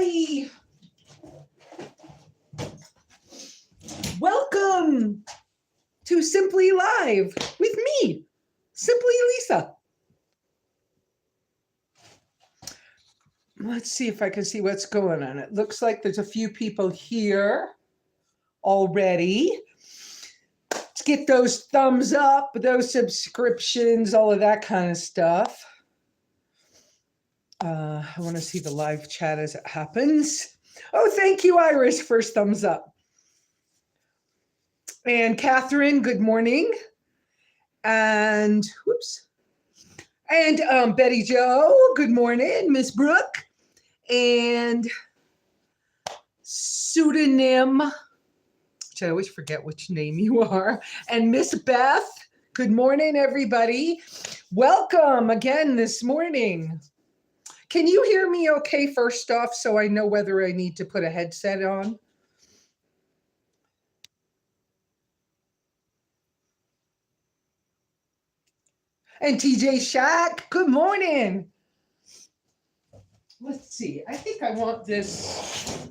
everybody. Welcome to Simply Live with me, SimplyLesa. Let's see if I can see what's going on. It looks like there's a few people here already. Let's get those thumbs up, those subscriptions, all of that kind of stuff. I want to see the live chat as it happens. Oh, thank you, Iris. First thumbs up. And Catherine, good morning. And whoops. And Betty Jo, good morning. Miss Brooke. And pseudonym, which I always forget which name you are. And Miss Beth, good morning, everybody. Welcome again this morning. Can you hear me okay first off so I know whether I need to put a headset on? And TJ Shack, good morning. Let's see, I think I want this.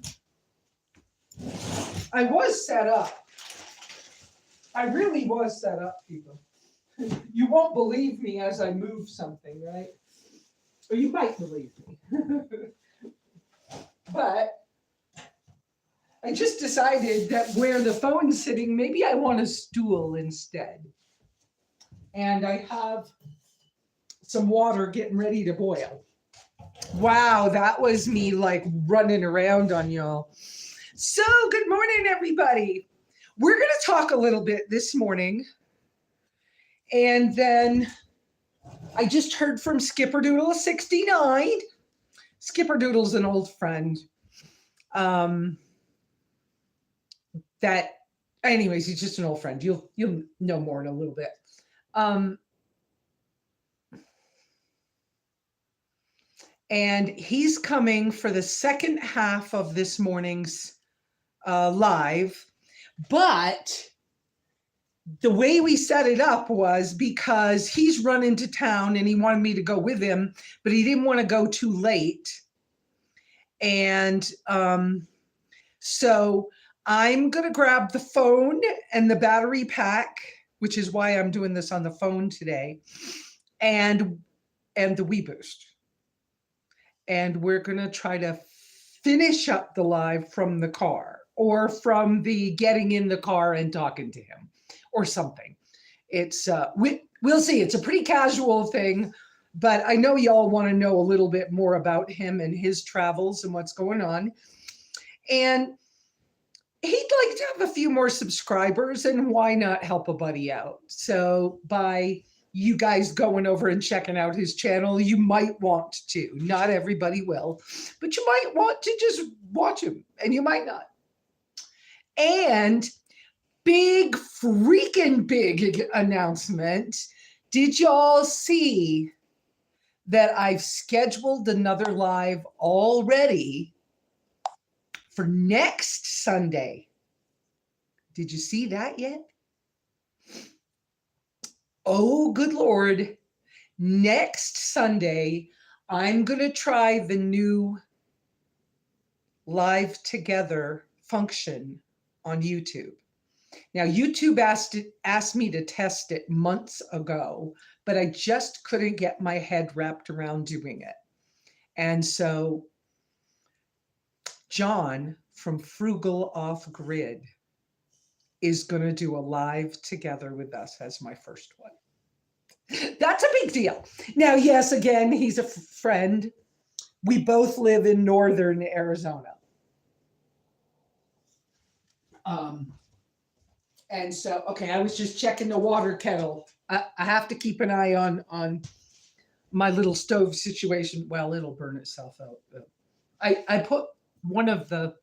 I was set up. I really was set up, people. You won't believe me as I move something, right? Or you might believe me. But I just decided that where the phone's sitting, maybe I want a stool instead. And I have some water getting ready to boil. Wow, that was me like running around on y'all. So good morning, everybody. We're going to talk a little bit this morning. And then I just heard from Skipperdoodle69. Skipperdoodle's an old friend. Anyways, he's just an old friend. You'll know more in a little bit. And he's coming for the second half of this morning's live. But the way we set it up was because he's run into town and he wanted me to go with him, but he didn't want to go too late. And so I'm going to grab the phone and the battery pack, which is why I'm doing this on the phone today, and the Wii Boost. And we're going to try to finish up the live from the car or from the getting in the car and talking to him or something. It's we'll see. It's a pretty casual thing, but I know y'all want to know a little bit more about him and his travels and what's going on. And he'd like to have a few more subscribers, and why not help a buddy out? So by you guys going over and checking out his channel, you might want to. Not everybody will, but you might want to just watch him, and you might not. And freaking big announcement. Did y'all see that I've scheduled another live already for next Sunday? Did you see that yet? Oh, good Lord. Next Sunday, I'm going to try the new live together function on YouTube. Now, YouTube asked me to test it months ago, but I just couldn't get my head wrapped around doing it. And so John from Frugal Off Grid is going to do a live together with us as my first one. That's a big deal. Now, yes, again, he's a friend. We both live in northern Arizona. And so, okay, I was just checking the water kettle. I have to keep an eye on my little stove situation. Well, it'll burn itself out. I put one of the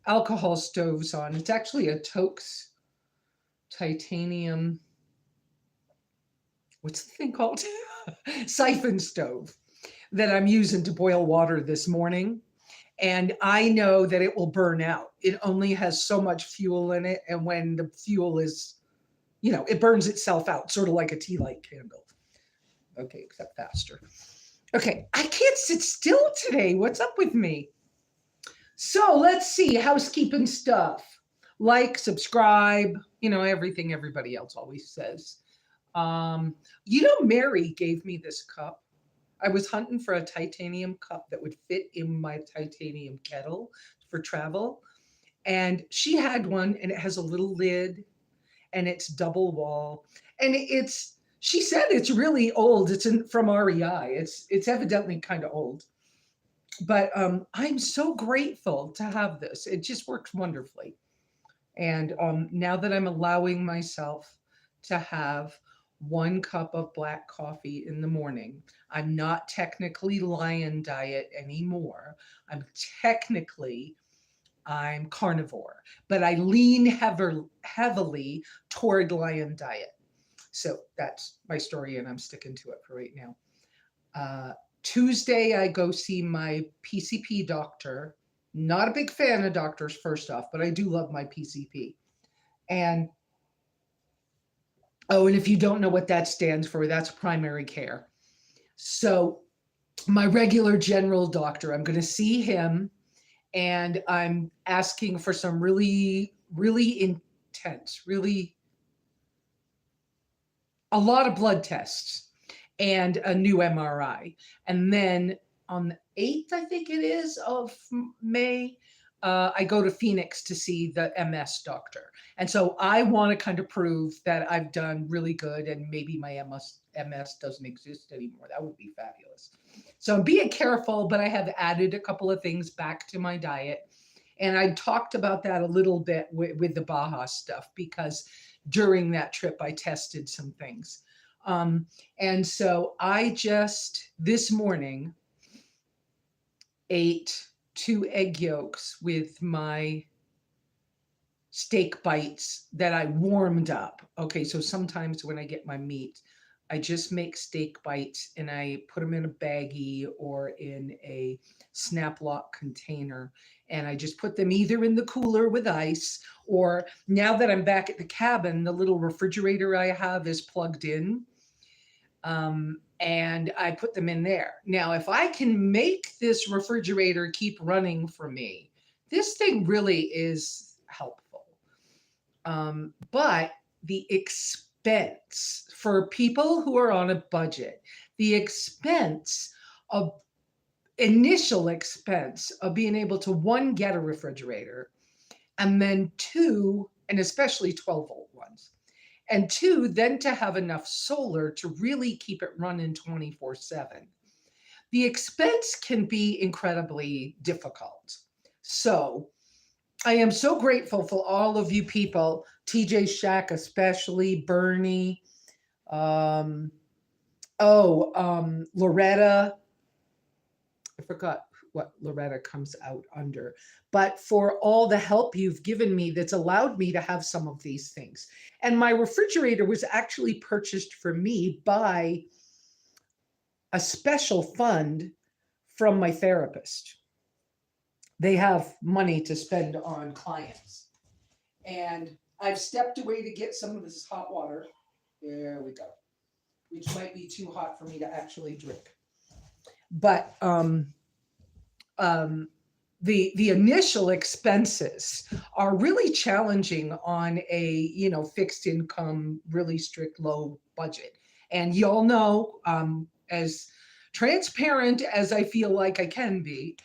alcohol stoves on. It's actually a Toaks titanium, what's the thing called? Siphon stove that I'm using to boil water this morning. And I know that it will burn out. It only has so much fuel in it. And when the fuel is, it burns itself out, sort of like a tea light candle. Okay, except faster. Okay, I can't sit still today. What's up with me? So let's see, housekeeping stuff. Like, subscribe, everything everybody else always says. Um, Mary gave me this cup. I was hunting for a titanium cup that would fit in my titanium kettle for travel. And she had one, and it has a little lid, and it's double wall. And she said it's really old. From REI. It's evidently kind of old. But I'm so grateful to have this. It just works wonderfully. And now that I'm allowing myself to have 1 cup of black coffee in the morning, I'm not technically lion diet anymore. I'm technically I'm carnivore, but I lean heavily toward lion diet. So that's my story, and I'm sticking to it for right now. Uh, Tuesday, I go see my PCP doctor. Not a big fan of doctors, first off, but I do love my PCP. And oh, and if you don't know what that stands for, that's primary care. So, my regular general doctor, I'm going to see him, and I'm asking for some really, really intense, really a lot of blood tests and a new MRI. And then on the 8th, I think it is, of May, I go to Phoenix to see the MS doctor. And so I want to kind of prove that I've done really good, and maybe my MS doesn't exist anymore. That would be fabulous. So I'm being careful, but I have added a couple of things back to my diet. And I talked about that a little bit with the Baja stuff, because during that trip I tested some things. And so I just this morning ate 2 egg yolks with my steak bites that I warmed up. Okay, so sometimes when I get my meat, I just make steak bites and I put them in a baggie or in a snap lock container. And I just put them either in the cooler with ice, or now that I'm back at the cabin, the little refrigerator I have is plugged in. And I put them in there. Now, if I can make this refrigerator keep running for me, this thing really is helpful. But the expense for people who are on a budget, the expense of initial expense of being able to, one, get a refrigerator, and then two, and especially 12-volt ones, and two, then to have enough solar to really keep it running 24/7. The expense can be incredibly difficult. So I am so grateful for all of you people, TJ Shack especially, Bernie, um, Loretta. I forgot what Loretta comes out under, but for all the help you've given me that's allowed me to have some of these things. And my refrigerator was actually purchased for me by a special fund from my therapist. They have money to spend on clients. And I've stepped away to get some of this hot water. There we go. Which might be too hot for me to actually drink. But the initial expenses are really challenging on a fixed income, really strict low budget. And y'all know, as transparent as I feel like I can be,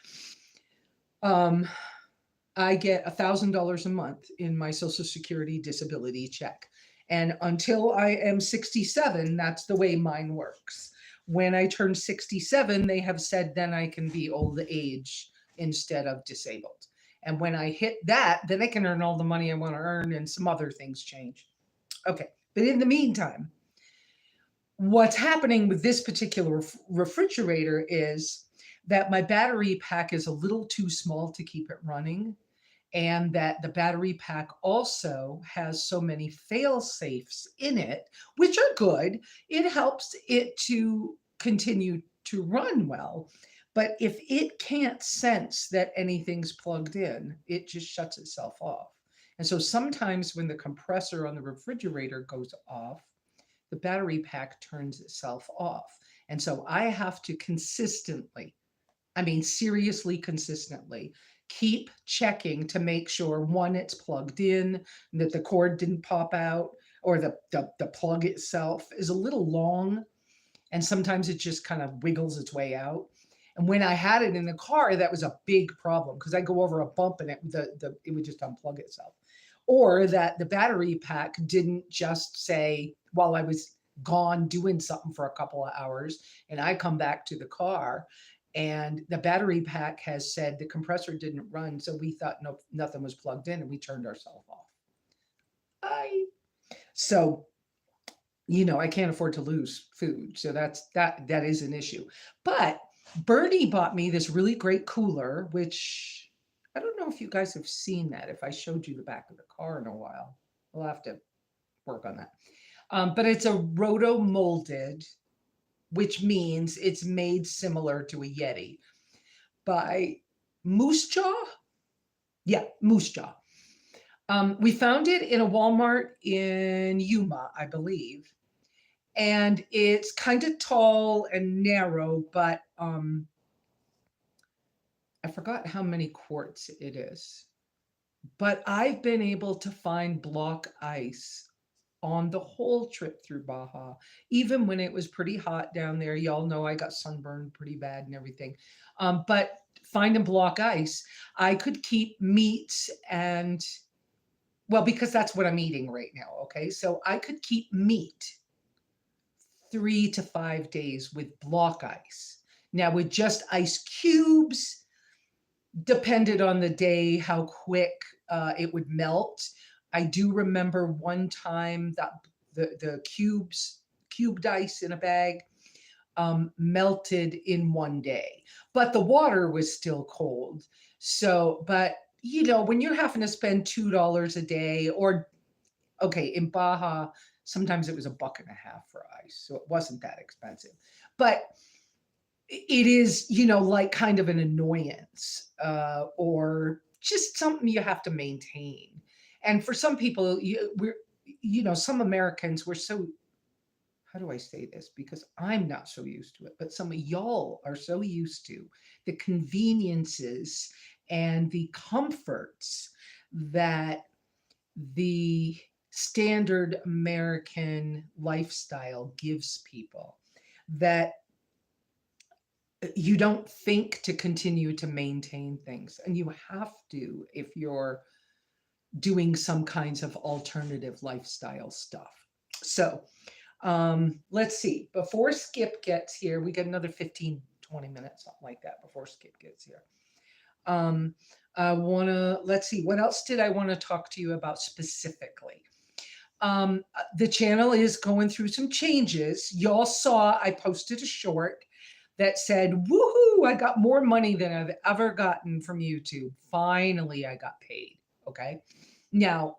I get $1,000 a month in my Social Security disability check. And until I am 67, that's the way mine works. When I turn 67, they have said then I can be old age instead of disabled. And when I hit that, then I can earn all the money I want to earn, and some other things change. Okay. But in the meantime, what's happening with this particular refrigerator is that my battery pack is a little too small to keep it running, and that the battery pack also has so many fail safes in it, which are good. It helps it to continue to run well. But if it can't sense that anything's plugged in, it just shuts itself off. And so sometimes when the compressor on the refrigerator goes off, the battery pack turns itself off. And so I have to consistently, I mean, seriously consistently, keep checking to make sure, one, it's plugged in, that the cord didn't pop out, or the plug itself is a little long, and sometimes it just kind of wiggles its way out. And when I had it in the car, that was a big problem because I go over a bump and it would just unplug itself. Or that the battery pack didn't just say, while I was gone doing something for a couple of hours, and I come back to the car and the battery pack has said the compressor didn't run. So we thought nothing was plugged in and we turned ourselves off. So I can't afford to lose food. So that is an issue. But Bernie bought me this really great cooler, which I don't know if you guys have seen that. If I showed you the back of the car in a while, we'll have to work on that. But it's a roto molded, which means it's made similar to a Yeti by Moose Jaw. Yeah, Moose Jaw. We found it in a Walmart in Yuma, I believe. And it's kind of tall and narrow, but I forgot how many quarts it is. But I've been able to find block ice on the whole trip through Baja, even when it was pretty hot down there. Y'all know I got sunburned pretty bad and everything. But finding block ice, I could keep meats and, well, because that's what I'm eating right now, okay? So I could keep meat 3 to 5 days with block ice. Now, with just ice cubes, depended on the day how quick it would melt. I do remember one time that the cubed ice in a bag melted in one day, but the water was still cold. So, but when you're having to spend $2 a day, or okay, in Baja, sometimes it was $1.50 for ice, so it wasn't that expensive. But it is, like kind of an annoyance, or just something you have to maintain. And for some people, some Americans, we're so, how do I say this? Because I'm not so used to it, but some of y'all are so used to the conveniences and the comforts that the standard American lifestyle gives people, that you don't think to continue to maintain things. And you have to if you're doing some kinds of alternative lifestyle stuff. So let's see. Before Skip gets here, we got another 15, 20 minutes, something like that, before Skip gets here. Let's see, what else did I want to talk to you about specifically? The channel is going through some changes. Y'all saw I posted a short that said, woohoo, I got more money than I've ever gotten from YouTube. Finally, I got paid. Okay. Now,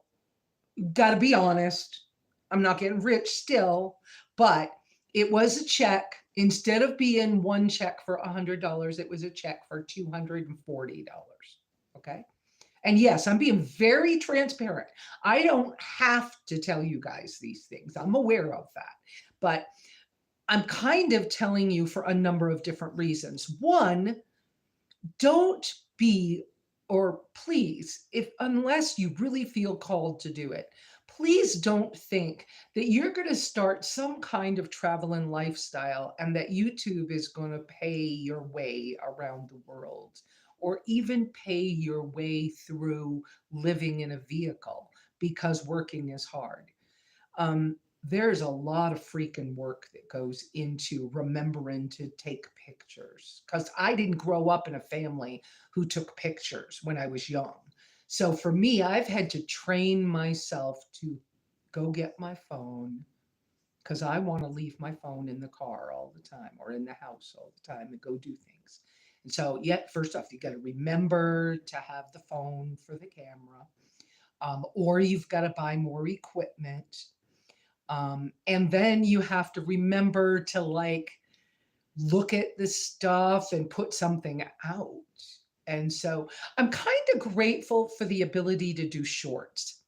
gotta be honest, I'm not getting rich still, but it was a check. Instead of being one check for $100, it was a check for $240. Okay. And yes, I'm being very transparent. I don't have to tell you guys these things. I'm aware of that. But I'm kind of telling you for a number of different reasons. One, don't be, or please, unless you really feel called to do it, please don't think that you're going to start some kind of traveling lifestyle and that YouTube is going to pay your way around the world, or even pay your way through living in a vehicle, because working is hard. There's a lot of freaking work that goes into remembering to take pictures, because I didn't grow up in a family who took pictures when I was young. So for me, I've had to train myself to go get my phone, because I want to leave my phone in the car all the time, or in the house all the time, and go do things. And so, first off, you got to remember to have the phone for the camera, or you've got to buy more equipment. And then you have to remember to look at the stuff and put something out. And so I'm kind of grateful for the ability to do shorts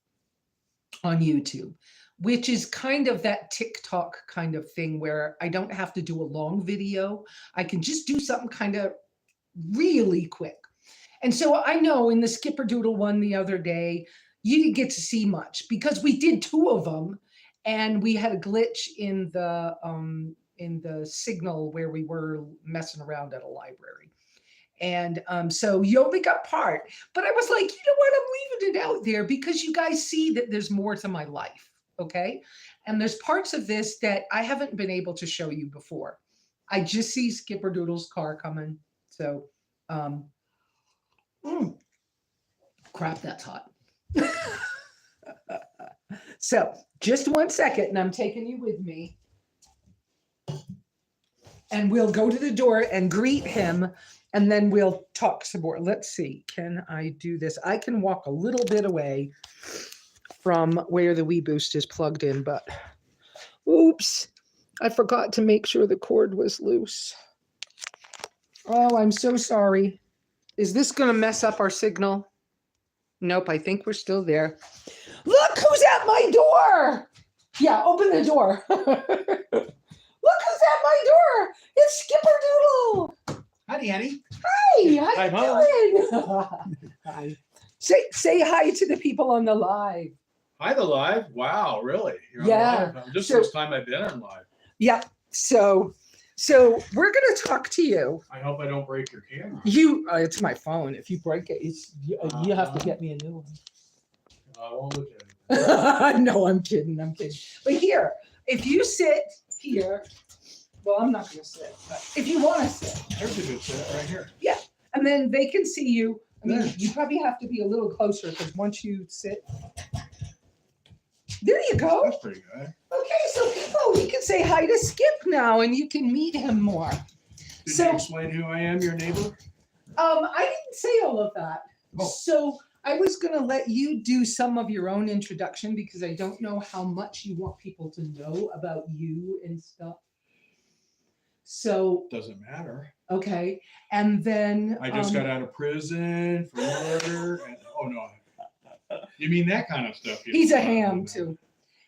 on YouTube, which is kind of that TikTok kind of thing where I don't have to do a long video. I can just do something kind of really quick. And so I know in the Skipperdoodle one the other day, you didn't get to see much because we did two of them, and we had a glitch in the signal where we were messing around at a library. And so you only got part, but I was like, you know what? I'm leaving it out there because you guys see that there's more to my life. Okay. And there's parts of this that I haven't been able to show you before. I just see Skipperdoodle's car coming. So, crap, that's hot. So just 1 second, and I'm taking you with me. And we'll go to the door and greet him, and then we'll talk some more. Let's see, can I do this? I can walk a little bit away from where the Wii Boost is plugged in, but oops, I forgot to make sure the cord was loose. Oh, I'm so sorry. Is this going to mess up our signal? Nope, I think we're still there. Look who's at my door. Yeah, open the door. Look who's at my door. It's Skipperdoodle. Howdy, honey. Hi, how Hi, you doing? Hi. Say hi to the people on the live. Hi, the live. Wow, really? You're on Yeah. live? This is the first time I've been on live. Yeah. So we're going to talk to you. I hope I don't break your camera. It's my phone. If you break it, you have to get me a new one. I won't look at it. No, I'm kidding. But here, if you sit here, well, I'm not going to sit, but if you want to sit. There's a good set right here. Yeah. And then they can see you. I mean, Yeah. you probably have to be a little closer because once you sit. There you go. That's pretty good. Okay, so people, you can say hi to Skip now and you can meet him more. Did you explain who I am, your neighbor? I didn't say all of that. Oh. So I was going to let you do some of your own introduction because I don't know how much you want people to know about you and stuff. So Doesn't matter. okay, and then I just got out of prison for murder. And, oh no, you mean that kind of stuff? he's a ham too,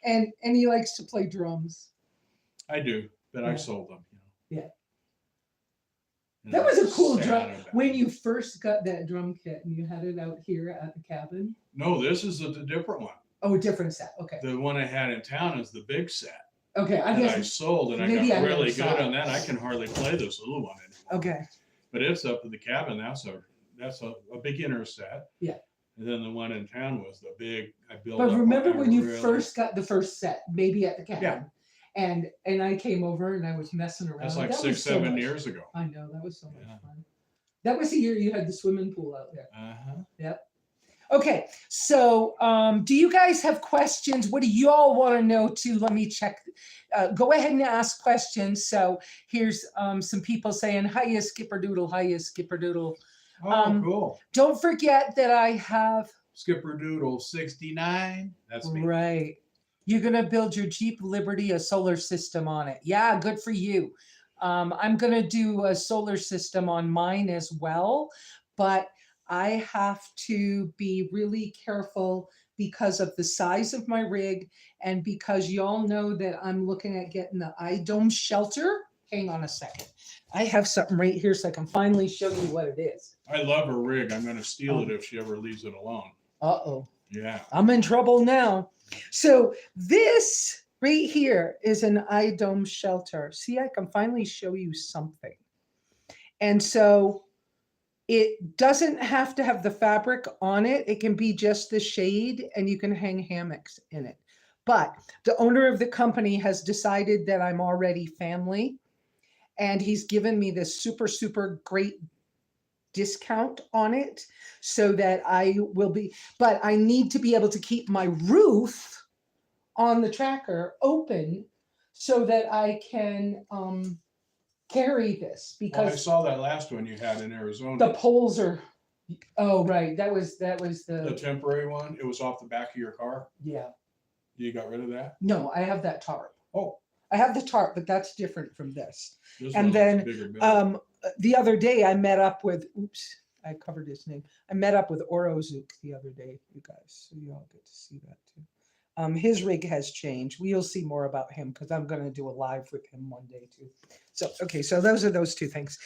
and he likes to play drums. I do, but Yeah. I sold them. Yeah. And That was a cool sad drum. about When it. you first got that drum kit and you had it out here at the cabin. No, this is the different one. Oh, a different set. Okay. The one I had in town is the big set. Okay. I that I guess. sold, and I maybe got I really never saw good it. on that. I can hardly play this little one anymore. Okay. But it's up to the cabin. That's a beginner set. Yeah. And then the one in town was the big. I built. But up remember one I when you really- first got the first set, maybe at the cabin, Yeah. and I came over and I was messing around. That's like That 6, was so 7 much years ago. fun. I know, that was so much Yeah. fun. That was the year you had the swimming pool out there. Uh-huh. Okay, so do you guys have questions? What do you all want to know too? Let me check. Go ahead and ask questions. So here's some people saying, hiya, Skipperdoodle, hiya, Skipperdoodle. Oh, cool. Don't forget that I have, Skipperdoodle69. That's me. right, you're going to build your Jeep Liberty, a solar system on it. Yeah, good for you. I'm going to do a solar system on mine as well, but I have to be really careful because of the size of my rig and because y'all know that I'm looking at getting the iDome shelter. Hang on a second. I have something right here so I can finally show you what it is. I love her rig. I'm going to steal it if she ever leaves it alone. Uh-oh. Yeah. I'm in trouble now. So this right here is an iDome shelter. See, I can finally show you something. And so it doesn't have to have the fabric on it. It can be just the shade and you can hang hammocks in it. But the owner of the company has decided that I'm already family and he's given me this super, super great discount on it so that I will be, but I need to be able to keep my roof on the tracker open so that I can carry this Well, I because saw that last one you had in Arizona. the poles are, oh, right. That was The the, temporary one. It was off the back of your car. yeah. You got rid of that? No, I have that tarp. Oh, I have the tarp, but that's different from this. this And one's then, bigger build. The other day I met up with, oops, I covered his name. I met up with Orozuk the other day, you guys, so you all get to see that too. His rig has changed. We'll see more about him because I'm going to do a live with him one day too. So, okay, so those are those two things.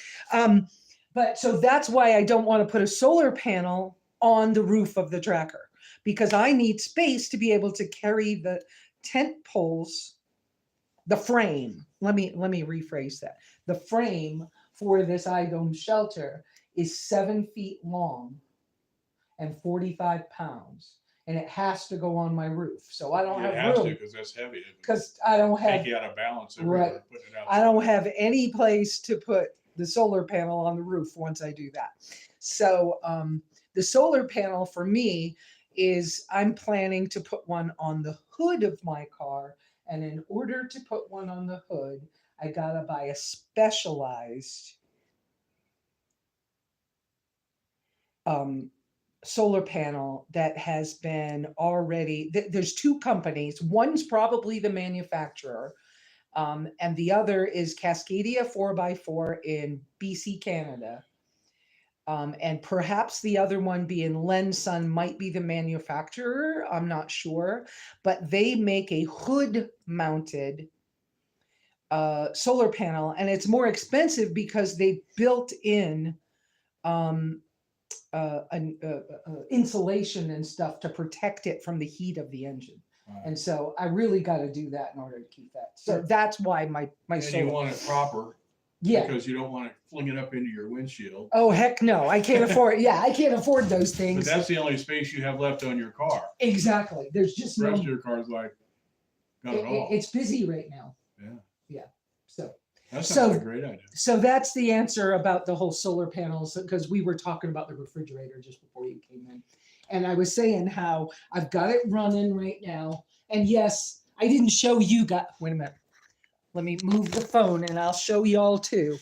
But so that's why I don't want to put a solar panel on the roof of the tracker, because I need space to be able to carry the tent poles, the frame. Let me rephrase that. The frame for this iDome shelter is 7 feet long and 45 pounds. And it has to go on my roof. So I don't It have has to room because that's heavy. because I don't have Take you out of balance. Right. Putting it I don't outside. have any place to put the solar panel on the roof once I do that. So the solar panel for me is I'm planning to put one on the hood of my car. And in order to put one on the hood, I gotta buy a specialized solar panel that has been already, there's two companies. One's probably the manufacturer. And the other is Cascadia 4x4 in BC, Canada. And perhaps the other one being Lensun might be the manufacturer. I'm not sure. But they make a hood mounted solar panel. And it's more expensive because they built in insulation and stuff to protect it from the heat of the engine. And so I really got to do that in order to keep that. So that's why my And solar. you want it proper. Yeah. Because you don't want to fling it up into your windshield. Oh heck no! I can't afford. Yeah, I can't afford those But things. that's the only space you have left on your car. Exactly. There's just The no. rest of your car's like got it all. It's busy right now. Yeah. Yeah. So. That sounds like a great idea. So that's the answer about the whole solar panels, because we were talking about the refrigerator just before you came in. And I was saying how I've got it running right now. And yes, I didn't show you guys. Wait a minute. Let me move the phone and I'll show y'all too.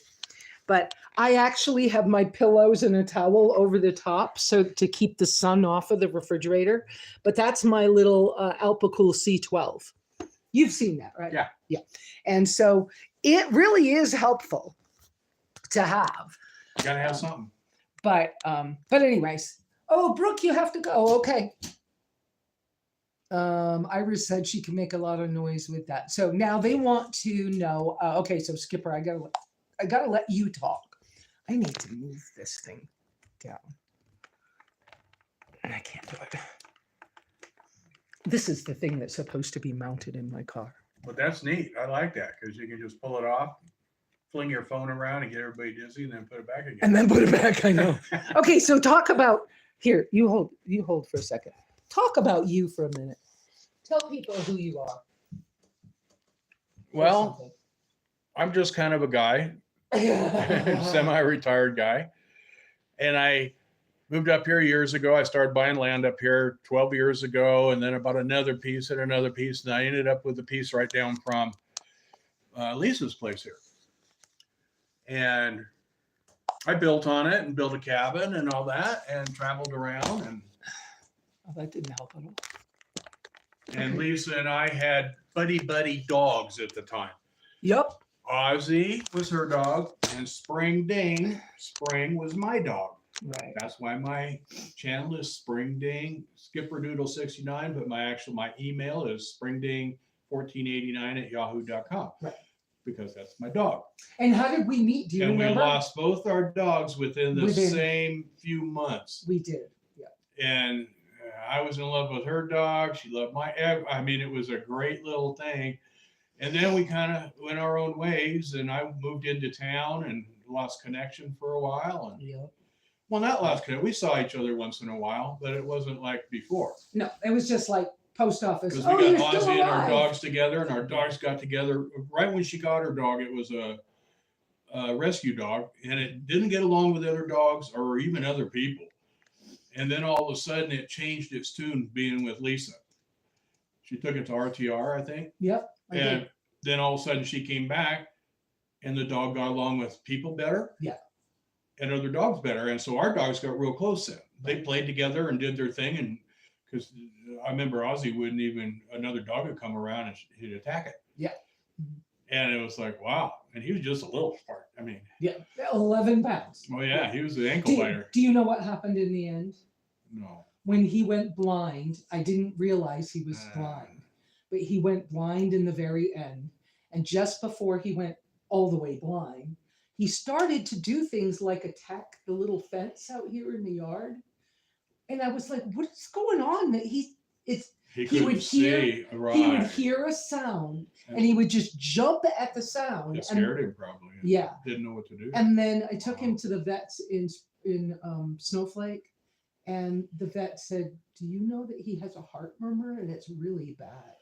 But I actually have my pillows and a towel over the top so to keep the sun off of the refrigerator. But that's my little Alpacool C12. You've seen that, right? Yeah. Yeah. And so it really is helpful to have. You gotta have something. But anyways. Oh, Brooke, you have to go. Okay. Iris said she can make a lot of noise with that. So now they want to know. Okay, so Skipper, I gotta let you talk. I need to move this thing down. And I can't do it. This is the thing that's supposed to be mounted in my car. But that's neat. I like that because you can just pull it off, fling your phone around and get everybody dizzy and then put it back again. And then put it back, I know. Okay, so talk about, here, you hold for a second. Talk about you for a minute. Tell people who you are. Well, I'm just kind of a guy, semi-retired guy. And I moved up here years ago. I started buying land up here 12 years ago, and then about another piece and another piece. And I ended up with a piece right down from Lesa's place here. And I built on it and built a cabin and all that and traveled around. And that didn't help at all. And Lesa and I had buddy dogs at the time. Yep. Ozzy was her dog, and Spring was my dog. Right. That's why my channel is Spring Ding Skipperdoodle69, but my email is springding1489@yahoo.com. Right. Because that's my dog. And how did we meet? Do you remember? And we lost both our dogs within the same few months. We did. Yeah. And I was in love with her dog. She loved I mean, it was a great little thing. And then we kind of went our own ways, and I moved into town and lost connection for a while. And yeah. Well, not lost connection. We saw each other once in a while, but it wasn't like before. No, it was just like post office. Because we got Ozzy and our dogs together, and our dogs got together right when she got her dog. It was a rescue dog, and it didn't get along with other dogs or even other people. And then all of a sudden, it changed its tune being with Lesa. She took it to RTR, I think. Yep. And then all of a sudden, she came back, and the dog got along with people better. Yeah. And other dogs better. And so our dogs got real close then. They played together and did their thing. And because I remember Ozzy wouldn't even, another dog would come around and he'd attack it. Yeah. And it was like, wow. And he was just a little part. I mean, yeah, 11 pounds. Oh, yeah. He was an ankle biter. Do you know what happened in the end? No. When he went blind, I didn't realize he was blind, but he went blind in the very end. And just before he went all the way blind, he started to do things like attack the little fence out here in the yard. And I was like, what is going on? That he couldn't would hear see, right. he would hear a sound and he would just jump at the sound. It scared him probably. Yeah. Didn't know what to do. And then I took him to the vets in Snowflake, and the vet said, do you know that he has a heart murmur and it's really bad?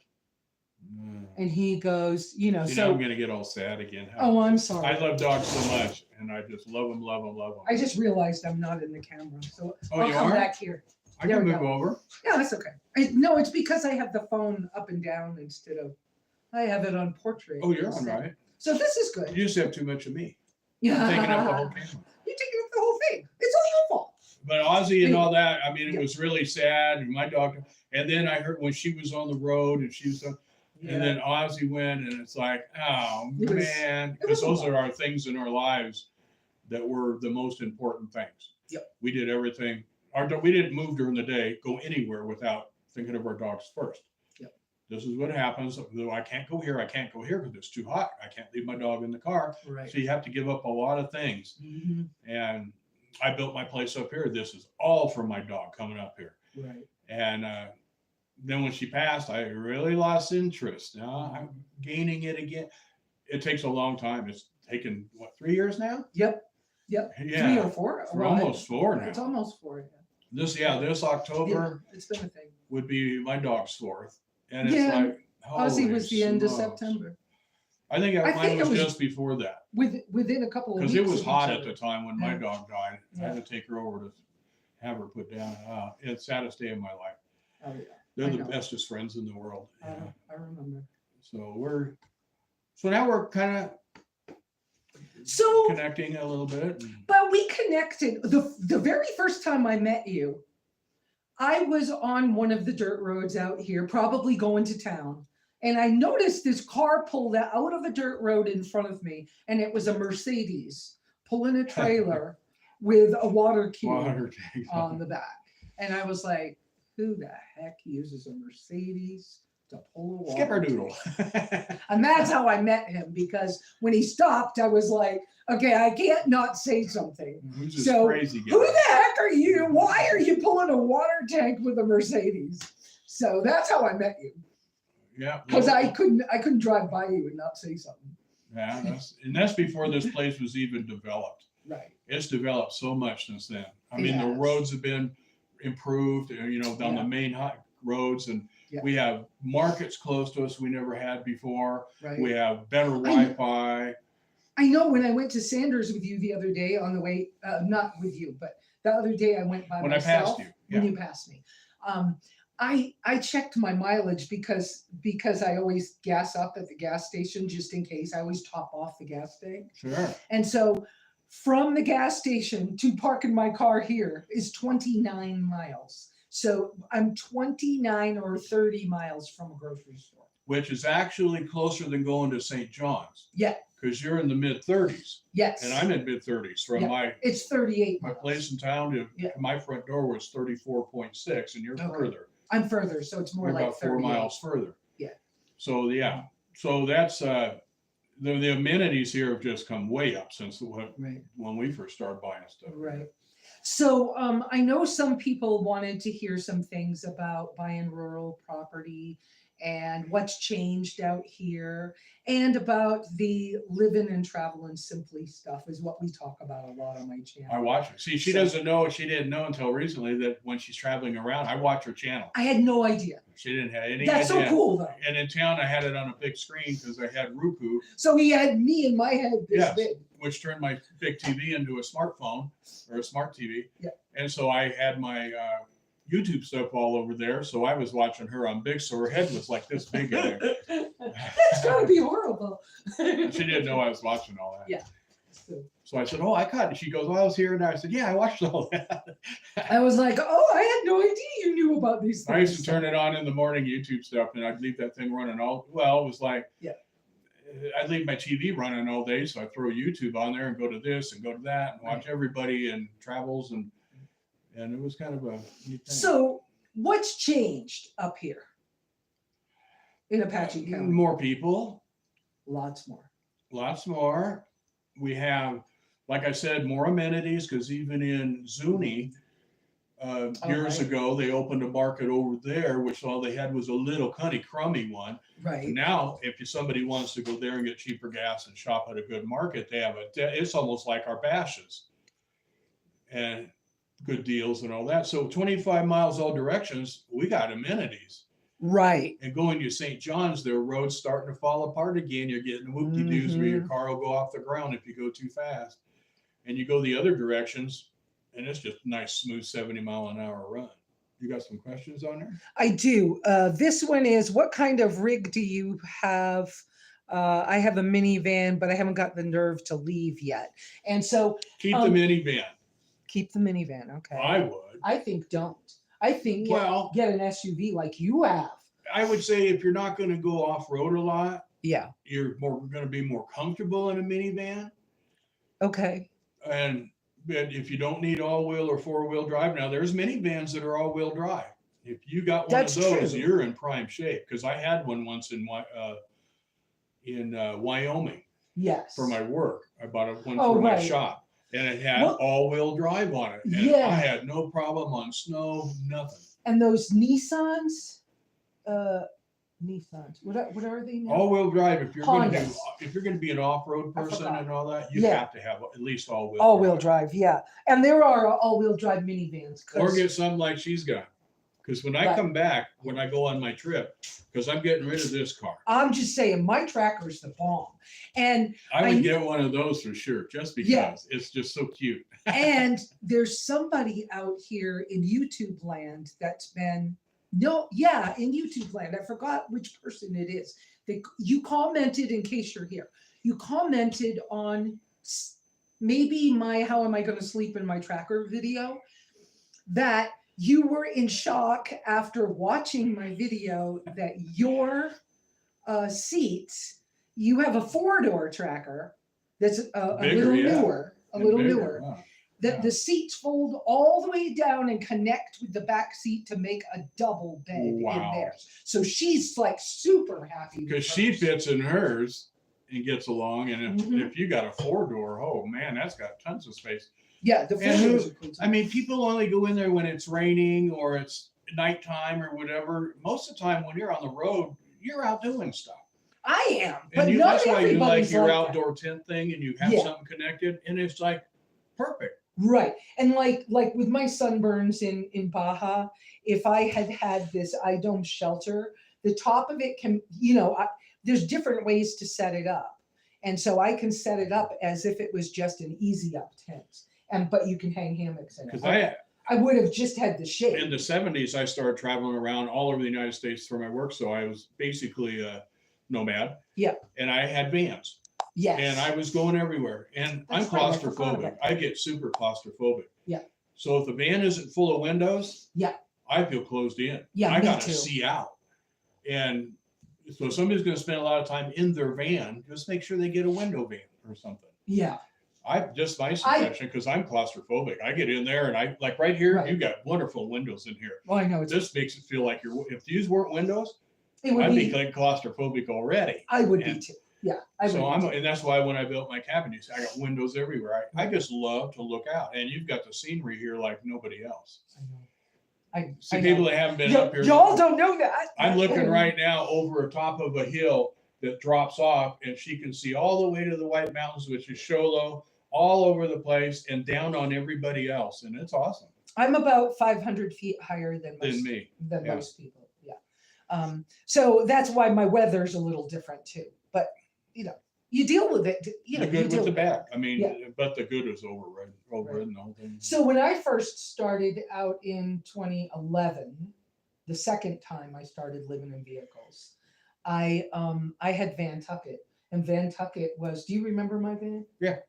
And he goes, you know, so now I'm gonna get all sad again. Oh, I'm sorry. I love dogs so much, and I just love them. I just realized I'm not in the camera, so oh, I'll you come are? back here. I can move over. Yeah, that's okay. No, it's because I have the phone up and down instead of I have it on portrait. Oh, you're on right. So this is good. You just have too much of me. Yeah, I'm taking up the whole camera. You're taking up the whole thing. It's all your fault. But Ozzy and all that, I mean, it was really sad. And my dog, and then I heard when she was on the road and she was on, and then Ozzy went, and it's like, oh man, because those are our things in our lives that were the most important things. Yep. We did everything. We didn't move during the day, go anywhere without thinking of our dogs first. Yep. This is what happens. I can't go here because it's too hot. I can't leave my dog in the car. Right. So you have to give up a lot of things. Mm-hmm. And I built my place up here. This is all for my dog coming up here. Right. And then when she passed, I really lost interest. Now I'm gaining it again. It takes a long time. It's taken, what, 3 years now? Yep. Yeah. 3 or 4. We're almost 4 now. It's almost 4. Yeah. This October it's been a thing. would be my dog's 4th. And it's like, Ozzy was the end of smokes. September. I think mine was just before that. Within a couple of weeks. Because it was hot at the time when my Yeah. dog died. I had to take her over to have her put down. It's the saddest day of my life. Oh, yeah. They're the bestest friends in the world. I remember. So now we're kind of connecting a little bit. But we connected. The very first time I met you, I was on one of the dirt roads out here, probably going to town. And I noticed this car pulled out of a dirt road in front of me. And it was a Mercedes pulling a trailer with a water cube on the back. And I was like, who the heck uses a Mercedes to pull a water Skipperdoodle. And that's how I met him, because when he stopped, I was like, okay, I can't not say something. Who's this So crazy guy? who the heck are you? Why are you pulling a water tank with a Mercedes? So that's how I met you. Yeah. Because I couldn't drive by you and not say something. Yeah, that's before this place was even developed. Right. It's developed so much since then. I mean, the roads have been improved, down the main roads, and we have markets close to us we never had before. Right. We have better Wi-Fi. I know when I went to Sanders with you the other day on the way, not with you, but the other day I went by myself. When I passed you. When you passed me. I checked my mileage because I always gas up at the gas station just in case. I always top off the gas tank. Sure. And so from the gas station to parking my car here is 29 miles. So I'm 29 or 30 miles from a grocery store. Which is actually closer than going to St. John's. Yeah. Because you're in the mid-30s. Yes. And I'm in mid-30s. From it's 38 my miles. place in town to my front door was 34.6, and you're further. I'm further, so it's more You're like about 4 miles further. Yeah. So so that's the amenities here have just come way up since when we first started buying stuff. Right. So I know some people wanted to hear some things about buying rural property and what's changed out here, and about the living and traveling simply stuff is what we talk about a lot on my channel. I watch her. See, she doesn't know, she didn't know until recently that when she's traveling around, I watch her channel. I had no idea. She didn't have any idea. That's so cool though. And in town, I had it on a big screen because I had Roku. So he had me in my head this big. Which turned my big TV into a smartphone or a smart TV. Yeah. And so I had my YouTube stuff all over there. So I was watching her on big, so her head was like this big in there. That's gotta be horrible. She didn't know I was watching all that. Yeah. So I said, oh, I caught it. She goes, well, I was here. And I said, yeah, I watched all that. I was like, oh, I had no idea you knew about these things. I used to turn it on in the morning, YouTube stuff, and I'd leave that thing running it was like, I'd leave my TV running all day. So I throw YouTube on there and go to this and go to that and watch everybody and travels. And it was kind of a neat thing. So what's changed up here in Apache County? More people. Lots more. Lots more. we have, like I said, more amenities, because even in Zuni, years right. ago, they opened a market over there, which all they had was a little crummy one. Right. And now, if somebody wants to go there and get cheaper gas and shop at a good market, they have it's almost like our bashes and good deals and all that. So 25 miles all directions, we got amenities. Right. And going to St. John's, their road's starting to fall apart again. You're getting whoop-de-doos where your car will go off the ground if you go too fast. And you go the other directions, and it's just a nice, smooth 70-mile-an-hour run. You got some questions on there? I do. This one is, what kind of rig do you have? I have a minivan, but I haven't got the nerve to leave yet. And so keep the minivan. Keep the minivan. Okay. I would. I think don't. I think get an SUV like you have. I would say if you're not going to go off-road a lot, yeah, you're going to be more comfortable in a minivan. Okay. And if you don't need all-wheel or four-wheel drive, now there's minivans that are all-wheel drive. If you got one of those, you're in prime shape. Because I had one once in Wyoming. Yes. For my work, I bought one for my shop. And it had all-wheel drive on it. And I had no problem on snow, nothing. And those Nissans, what are they now? All-wheel drive. If you're going to be an off-road person and all that, you have to have at least all-wheel drive. Yeah, and there are all-wheel drive minivans. Or get something like she's got. Because when I come back, when I go on my trip, because I'm getting rid of this car. I'm just saying, my Tracker's the bomb. And I would get one of those for sure, just because it's just so cute. And there's somebody out here in YouTube land that's been, in YouTube land. I forgot which person it is. You commented, in case you're here, you commented on maybe my How Am I Going to Sleep in My Tracker video, that you were in shock after watching my video that your seats, you have a 4-door Tracker that's a little newer, Wow. That the seats fold all the way down and connect with the back seat to make a double bed in there. So she's like super happy. Because she fits in hers and gets along. And if you got a 4-door, oh man, that's got tons of space. Yeah, the 4-doors are cool too. I mean, people only go in there when it's raining or it's nighttime or whatever. Most of the time when you're on the road, you're out doing stuff. I am, but and not that's why you like your like outdoor tent thing, and you have something connected, and it's like perfect. Right. And like with my sunburns in Baja, if I had this iDome shelter, the top of it can, there's different ways to set it up. And so I can set it up as if it was just an easy up tent. But you can hang hammocks in it. Because I would have just had the shade. In the 70s, I started traveling around all over the United States for my work. So I was basically a nomad. Yeah. And I had vans. Yes. And I was going everywhere. And I'm claustrophobic. I get super claustrophobic. Yeah. So if the van isn't full of windows, I feel closed in. Yeah, I got to see out. And so if somebody's going to spend a lot of time in their van, just make sure they get a window van or something. Yeah. Just my suggestion, because I'm claustrophobic. I get in there and I like right here, you got wonderful windows in here. Well, I know. This makes it feel like if these weren't windows, I'd be like claustrophobic already. I would be too. Yeah. And that's why when I built my cabin, you see, I got windows everywhere. I just love to look out, and you've got the scenery here like nobody else. I know. See, people that haven't been up here. Y'all don't know that. I'm looking right now over the top of a hill that drops off, and she can see all the way to the White Mountains, which is Sholo, all over the place and down on everybody else. And it's awesome. I'm about 500 feet higher than most people. Yeah. So that's why my weather's a little different too. But, you deal with it. The good with the bad. I mean, but the good is overridden all things. So when I first started out in 2011, the second time I started living in vehicles, I had Van Tucket. And Van Tucket was, do you remember my van? Yeah.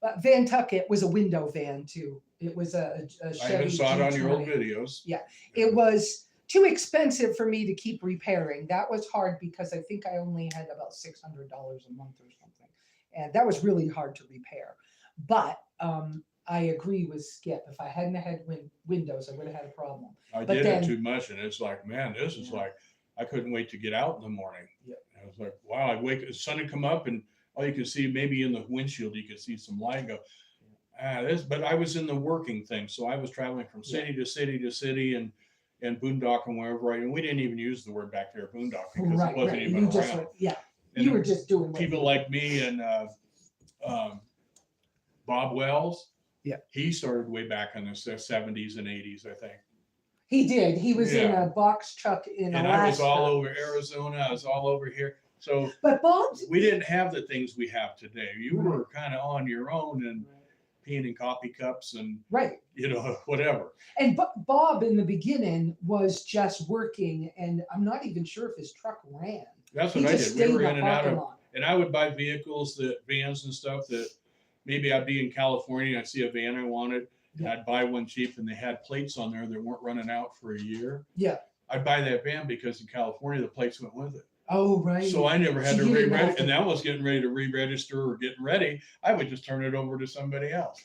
But Van Tucket was a window van too. It was a Chevy. I even saw it on your old videos. Yeah. It was too expensive for me to keep repairing. That was hard because I think I only had about $600 a month or something. And that was really hard to repair. But I agree with Skip. If I hadn't had windows, I would have had a problem. I did it too much. And it's like, man, this is like, I couldn't wait to get out in the morning. Yeah. I was like, wow, the sun would come up and all you could see, maybe in the windshield, you could see some light go. But I was in the working thing, so I was traveling from city to city to city and boondocking wherever and we didn't even use the word back there boondocking because it wasn't even You around. just And you were just doing people like me and Bob Wells. Yeah, he started way back in the 70s and 80s, I think. He did. He was in a box truck in Alaska. I was all over Arizona. I was all over here. So, but we didn't have the things we have today. You were kind of on your own and peeing in coffee cups and whatever. And Bob in the beginning was just working, and I'm not even sure if his truck ran. That's what I did. We were in and out of, and I would buy vehicles, vans and stuff that maybe I'd be in California, I'd see a van I wanted, and I'd buy one cheap, and they had plates on there that weren't running out for a year. Yeah. I'd buy that van because in California the plates went with it. Oh, right. So I never had to re-register, and that was getting ready to re-register or getting ready. I would just turn it over to somebody else.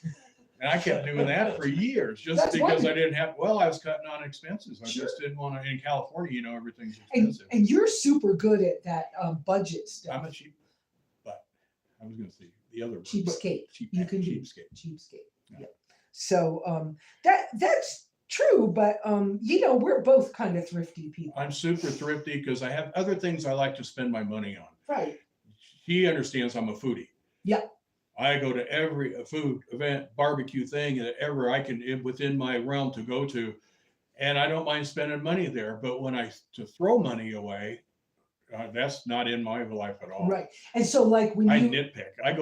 And I kept doing that for years just because I didn't have, I was cutting on expenses. I just didn't want to, in California, everything's expensive. And you're super good at that budget stuff. I'm a cheap, but I was going to say the other word. Cheapskate. You can do cheapskate. Yeah. So that's true, but we're both kind of thrifty people. I'm super thrifty because I have other things I like to spend my money on. Right. He understands I'm a foodie. Yeah. I go to every food event, barbecue thing that ever I can within my realm to go to, and I don't mind spending money there. But when to throw money away, that's not in my life at all. Right. And so like when I nitpick, I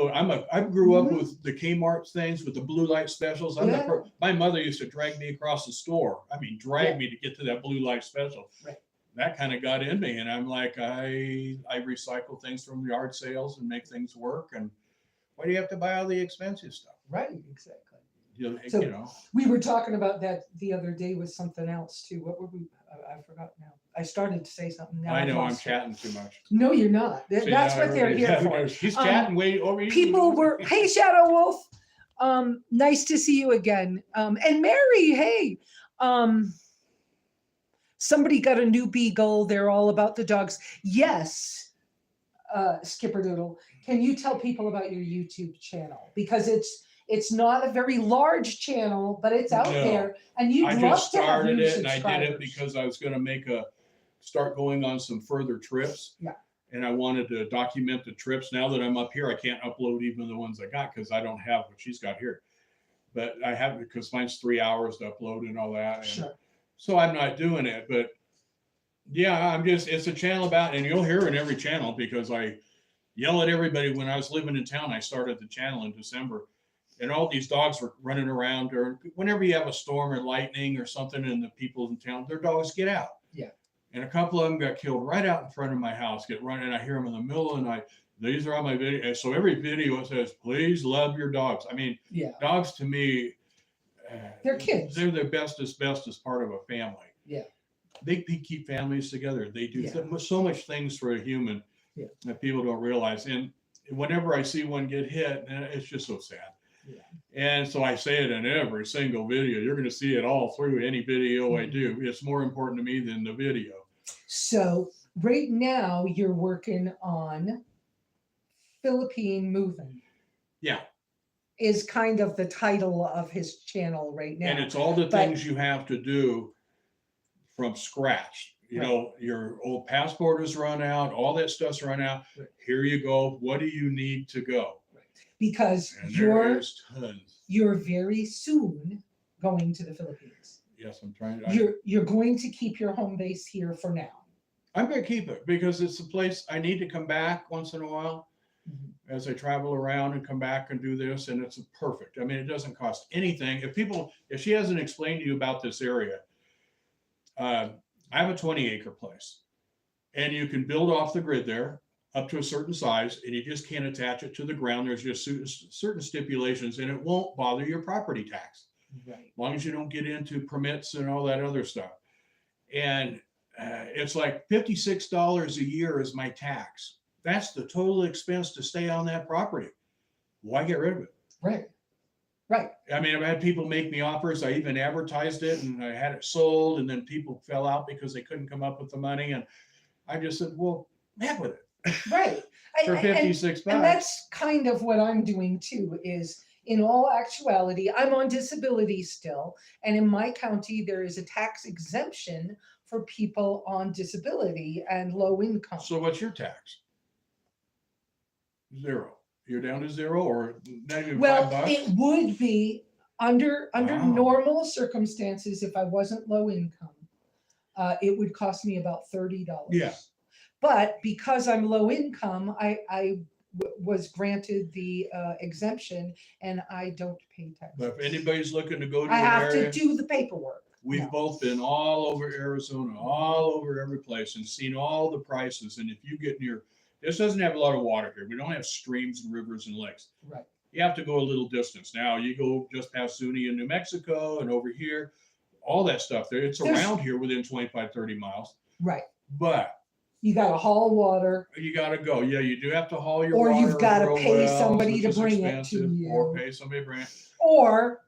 grew up with the Kmart things with the blue light specials. My mother used to drag me across the store. I mean, drag me to get to that blue light special. Right. That kind of got in me, and I'm like, I recycle things from yard sales and make things work. And why do you have to buy all the expensive stuff? Right. Exactly. So we were talking about that the other day with something else too. What were we? I forgot now. I started to say something. Now I know I'm chatting too much. No, you're not. That's what they're here for. He's chatting way over. People were. Hey, Shadow Wolf. Nice to see you again. And Mary. Hey. Somebody got a new beagle. They're all about the dogs. Yes. Skipperdoodle. Can you tell people about your YouTube channel? Because it's not a very large channel, but it's out there, and you'd love to have new subscribers. I just started it, and I did it because I was going to start going on some further trips. Yeah. And I wanted to document the trips. Now that I'm up here, I can't upload even the ones I got because I don't have what she's got here. But I have, because mine's 3 hours to upload and all that. And so I'm not doing it, but yeah, it's a channel about, and you'll hear it in every channel because I yell at everybody. When I was living in town, I started the channel in December, and all these dogs were running around, or whenever you have a storm or lightning or something and the people in town, their dogs get out. Yeah. And a couple of them got killed right out in front of my house, get running. I hear them in the middle of the night. These are on my video. So every video it says, please love your dogs. I mean, dogs to me, they're kids. They're the bestest part of a family. Yeah. They keep families together. They do so much things for a human that people don't realize. And whenever I see one get hit, it's just so sad. Yeah. And so I say it in every single video. You're going to see it all through any video I do. It's more important to me than the video. So right now you're working on Philippine Moving. Yeah. Is kind of the title of his channel right now. And it's all the things you have to do from scratch. You know, your old passport is run out, all that stuff's run out. Right. Here you go. What do you need to go? Right. Because you're very soon going to the Philippines. Yes, I'm trying to. You're going to keep your home base here for now. I'm going to keep it because it's a place I need to come back once in a while as I travel around and come back and do this. And it's perfect. I mean, it doesn't cost anything. If she hasn't explained to you about this area, I have a 20-acre place, and you can build off the grid there up to a certain size, and you just can't attach it to the ground. There's just certain stipulations, and it won't bother your property tax. Right. As long as you don't get into permits and all that other stuff. And it's like $56 a year is my tax. That's the total expense to stay on that property. Why get rid of it? Right. Right. I mean, I've had people make me offers. I even advertised it and I had it sold, and then people fell out because they couldn't come up with the money. And I just said, well, heck with Right. for And, 56 bucks. and that's kind of what I'm doing too, is in all actuality, I'm on disability still. And in my county, there is a tax exemption for people on disability and low income. So what's your tax? 0. You're down to 0 or negative Well, $5? it would be under Wow. normal circumstances, if I wasn't low income, it would cost me about $30. Yeah. But because I'm low income, I was granted the exemption, and I don't pay taxes. But if anybody's looking to go to I an have area, to do the paperwork. we've No. both been all over Arizona, all over every place, and seen all the prices. And if you get near, this doesn't have a lot of water here. We don't have streams and rivers and lakes. Right. You have to go a little distance. Now you go just past Zuni in New Mexico and over here, all that stuff there. It's around here within 25, 30 miles. Right. But you got to haul water. You got to go. Yeah, you do have to haul your or water. You've got to pay wells, somebody to bring it to you. Or pay somebody to bring it. Or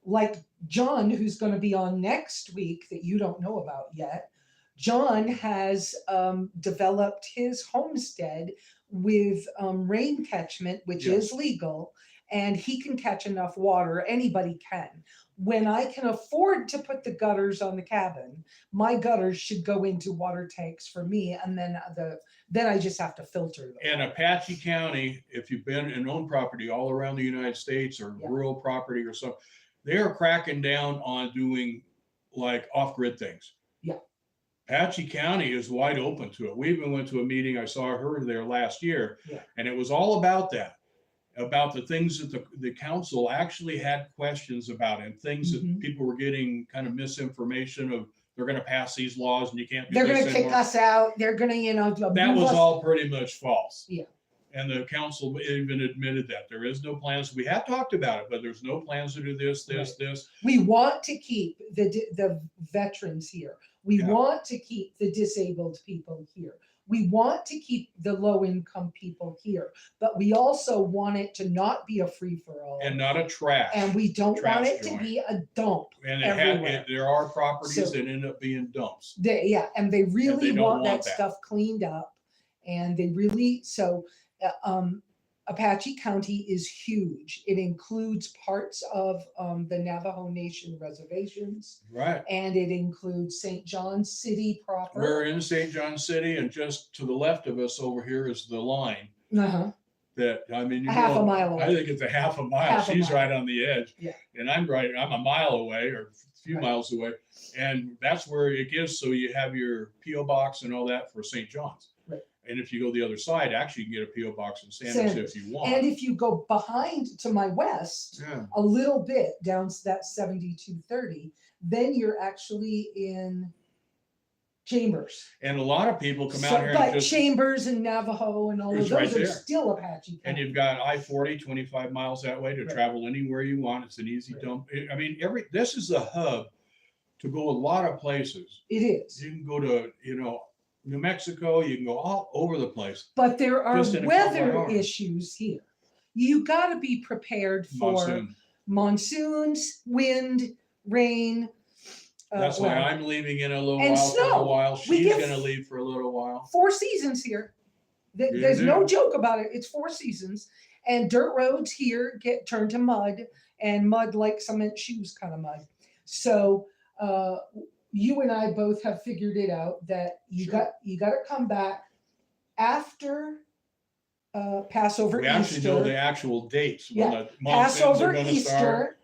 like John, who's going to be on next week that you don't know about yet. John has developed his homestead with rain catchment, which is legal, and he can catch enough water. Anybody can. When I can afford to put the gutters on the cabin, my gutters should go into water tanks for me, and then I just have to filter them. And Apache County, if you've been and owned property all around the United States or rural property or something, they are cracking down on doing like off-grid things. Yeah. Apache County is wide open to it. We even went to a meeting. I saw her there last year, and it was all about that, about the things that the council actually had questions about, and things that people were getting kind of misinformation of. They're going to pass these laws, and you can't do They're this going to kick anymore. us out. They're going to, that was all pretty much false. Yeah. And the council even admitted that there is no plans. We have talked about it, but there's no plans to do this. We want to keep the veterans here. We want to keep the disabled people here. We want to keep the low income people here, but we also want it to not be a free for all and not a trash. And we don't want it to be a dump. And there are properties that end up being dumps. And they really want that that stuff cleaned up, and they really Apache County is huge. It includes parts of the Navajo Nation reservations. Right. And it includes St. John City proper. We're in St. John City, and just to the left of us over here is the line. That, I mean, half a mile away. I think it's a half a mile. She's right on the edge. Yeah. And I'm a mile away or a few miles away. And that's where it gives. So you have your P.O. box and all that for St. John's. Right. And if you go the other side, actually you can get a P.O. box in Sanders if you want. And if you go behind to my west, a little bit down that 7230, then you're actually in Chambers. And a lot of people come out here but and just Chambers and Navajo and all of those are still Apache County. And you've got I-40 25 miles that way to travel anywhere you want. It's an easy dump. I mean, this is the hub to go a lot of places. It is. You can go to, New Mexico, you can go all over the place. But there are weather issues here. You got to be prepared for monsoons, wind, rain. That's why I'm leaving in a little and while. Snow. For a while. She's going to leave for a little while. 4 seasons here. There's no joke about it. It's 4 seasons. And dirt roads here get turned to mud, and mud like cement shoes kind of mud. So you and I both have figured it out that you got to come back after Passover, we Easter. We actually know the actual dates. When the Passover, Easter.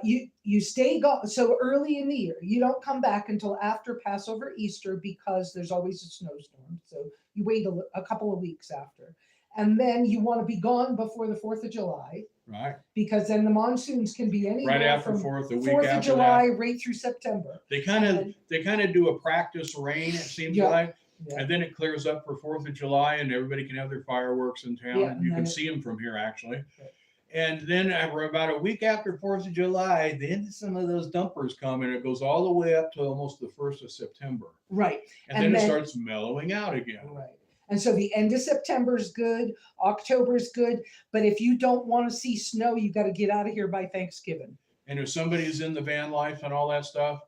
You stay so early in the year. You don't come back until after Passover, Easter, because there's always a snowstorm. So you wait a couple of weeks after. And then you want to be gone before the 4th of July. Right. Because then the monsoons can be anywhere right after from 4th, the week 4th after of July that. right through September. They kind of do a practice rain, it seems like. Yeah. And then it clears up for 4th of July, and everybody can have their fireworks in town, and you can see them from here actually. Right. And then about a week after 4th of July, then some of those dumpers come, and it goes all the way up to almost the 1st of September. Right. And then it starts mellowing out again. Right. And so the end of September is good, October is good, but if you don't want to see snow, you got to get out of here by Thanksgiving. And if somebody's in the van life and all that stuff,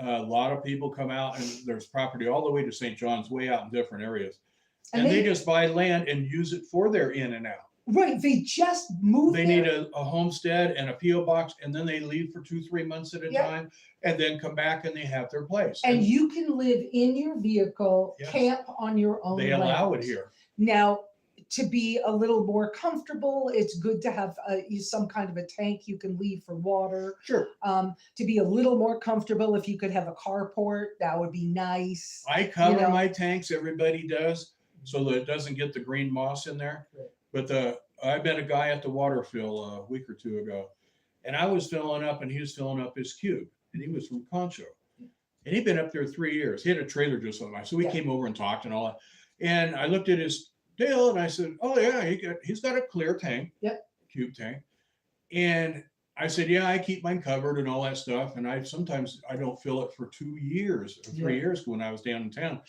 a lot of people come out, and there's property all the way to St. John's, way out in different areas. And they just buy land and use it for their in and out. Right, they just move. They need a homestead and a PO box, and then they leave for 2-3 months at a time, and then come back and they have their place. And you can live in your vehicle, Yes. camp on your own. They allow it here. Now, to be a little more comfortable, it's good to have some kind of a tank you can leave for water. Sure. To be a little more comfortable, if you could have a carport, that would be nice. I cover my tanks, everybody does, so that it doesn't get the green moss in there. Right. But I met a guy at the water fill a week or two ago, and I was filling up, and he was filling up his cube, and he was from Concho, and he'd been up there 3 years. He had a trailer just like mine, so we came over and talked and all that. And I looked at his deal, and I said, "Oh yeah, he's got a clear tank, cube tank." And I said, "Yeah, I keep mine covered and all that stuff, and sometimes I don't fill it for 2 years or 3 years when I was down in town,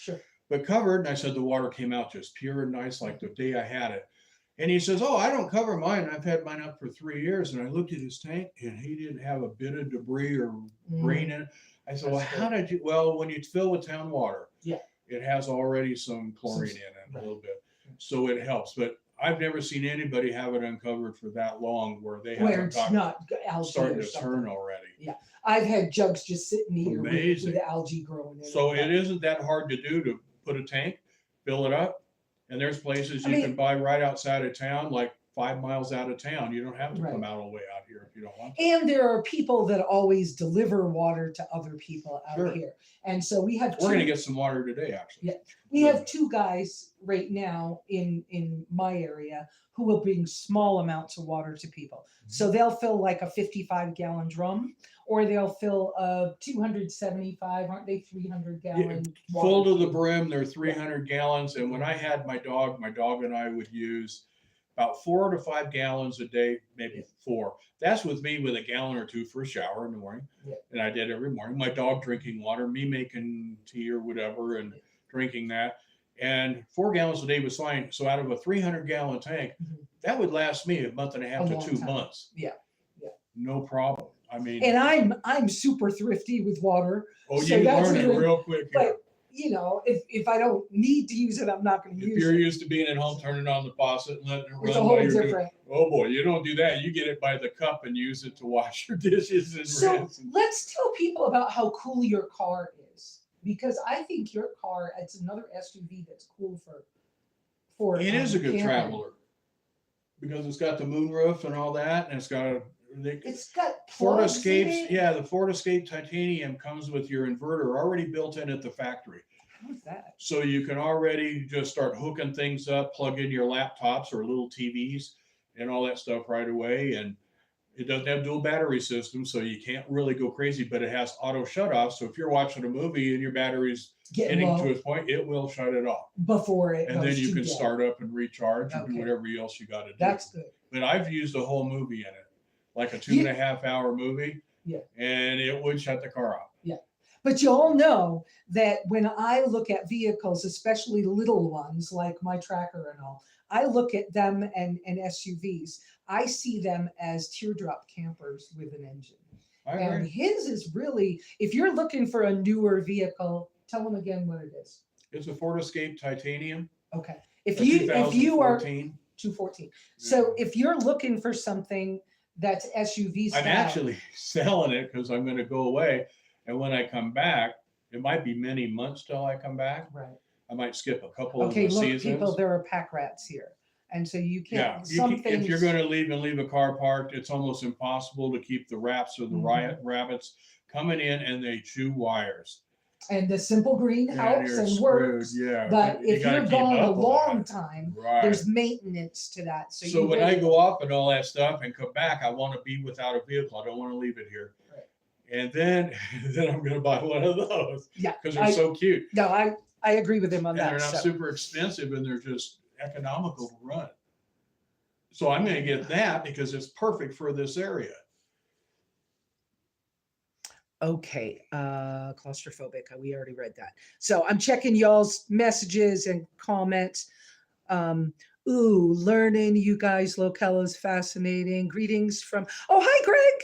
but covered." And I said the water came out just pure and nice, like the day I had it. And he says, "Oh, I don't cover mine. I've had mine up for 3 years." And I looked at his tank, and he didn't have a bit of debris or grain in it. I said, "Well, how did you?" Well, when you fill with town water, it has already some chlorine in it, a little bit, so it helps. But I've never seen anybody have it uncovered for that long where they haven't starting to turn already. Yeah, I've had jugs just sitting here with the algae growing in. So it isn't that hard to do, to put a tank, fill it up. And there's places you can buy right outside of town, like 5 miles out of town. You don't have to come out all the way out here if you don't want to. And there are people that always deliver water to other people out here. And so we have We're going to get some water today, actually. Yeah. We have 2 guys right now in my area who will bring small amounts of water to people. So they'll fill like a 55-gallon drum, or they'll fill a 275, aren't they 300-gallon? Full to the brim, they're 300 gallons. And when I had my dog and I would use about 4 to 5 gallons a day, maybe 4. That's with me with a gallon or 2 for a shower in the morning. And I did every morning. My dog drinking water, me making tea or whatever and drinking that. And 4 gallons a day was fine. So out of a 300-gallon tank, that would last me a month and a half to 2 months. No problem. I mean, and I'm super thrifty with water. Oh, you learn it real quick here. But, you know, if I don't need to use it, I'm not going to use it. If you're used to being at home, turning on the faucet and letting it run. It's a whole different. Oh boy, you don't do that. You get it by the cup and use it to wash your dishes and rinse. Let's tell people about how cool your car is, because I think your car, it's another SUV that's cool for. It is a good traveler because it's got the moonroof and all that, and it's got Ford Escapes. Yeah, the Ford Escape Titanium comes with your inverter already built in at the factory. How's that? So you can already just start hooking things up, plug in your laptops or little TVs and all that stuff right away. And it doesn't have dual battery system, so you can't really go crazy, but it has auto shut off. So if you're watching a movie and your battery's getting to its point, it will shut it off before it. And then you can start up and recharge and do whatever else you got to do. That's good. But I've used a whole movie in it, like a 2.5 hour movie. And it would shut the car off. But you all know that when I look at vehicles, especially little ones like my Tracker and all, I look at them and SUVs. I see them as teardrop campers with an engine. And his is really, if you're looking for a newer vehicle, tell them again what it is. It's a Ford Escape Titanium. Okay. If you are 214. Yeah. So if you're looking for something that's SUV style. I'm actually selling it because I'm going to go away. And when I come back, it might be many months till I come back. Right. I might skip a couple of the seasons. seasons. People, there are pack rats here. And so you can't, if you're going to leave a car parked, it's almost impossible to keep the rats or the rabbits coming in, and they chew wires. And the simple green helps and works. But if you're gone a long time, there's maintenance to that. So when I go off and all that stuff and come back, I want to be without a vehicle. I don't want to leave it here. And then I'm going to buy one of those. Yeah. Because they're so cute. No, I agree with him on that. They're not super expensive, and they're just economical to run. So I'm going to get that because it's perfect for this area. Okay, claustrophobic. We already read that. So I'm checking y'all's messages and comments. Learning you guys locale is fascinating. Greetings from, hi, Greg.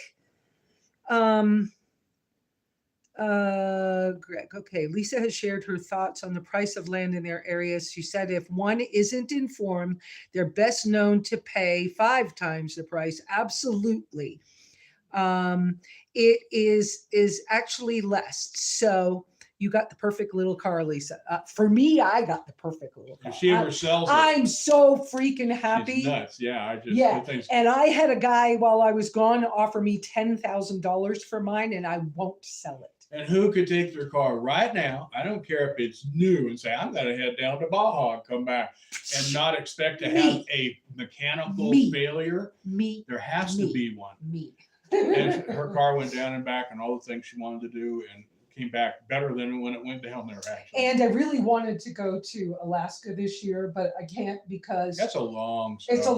Greg. Okay. Lisa has shared her thoughts on the price of land in their areas. She said if one isn't informed, they're best known to pay 5 times the price. Absolutely. Um, it is actually less. So you got the perfect little car, Lisa. For me, I got the perfect little car. If she ever sells it, I'm so freaking happy. she's nuts. Yeah, I just Yeah, the things. and I had a guy while I was gone offer me $10,000 for mine, and I won't sell it. And who could take their car right now? I don't care if it's new and say, I'm going to head down to Baja and come back and not expect to have a mechanical failure. There has to be one. And her car went down and back and all the things she wanted to do and came back better than when it went down there, actually. And I really wanted to go to Alaska this year, but I can't because that's a long it's a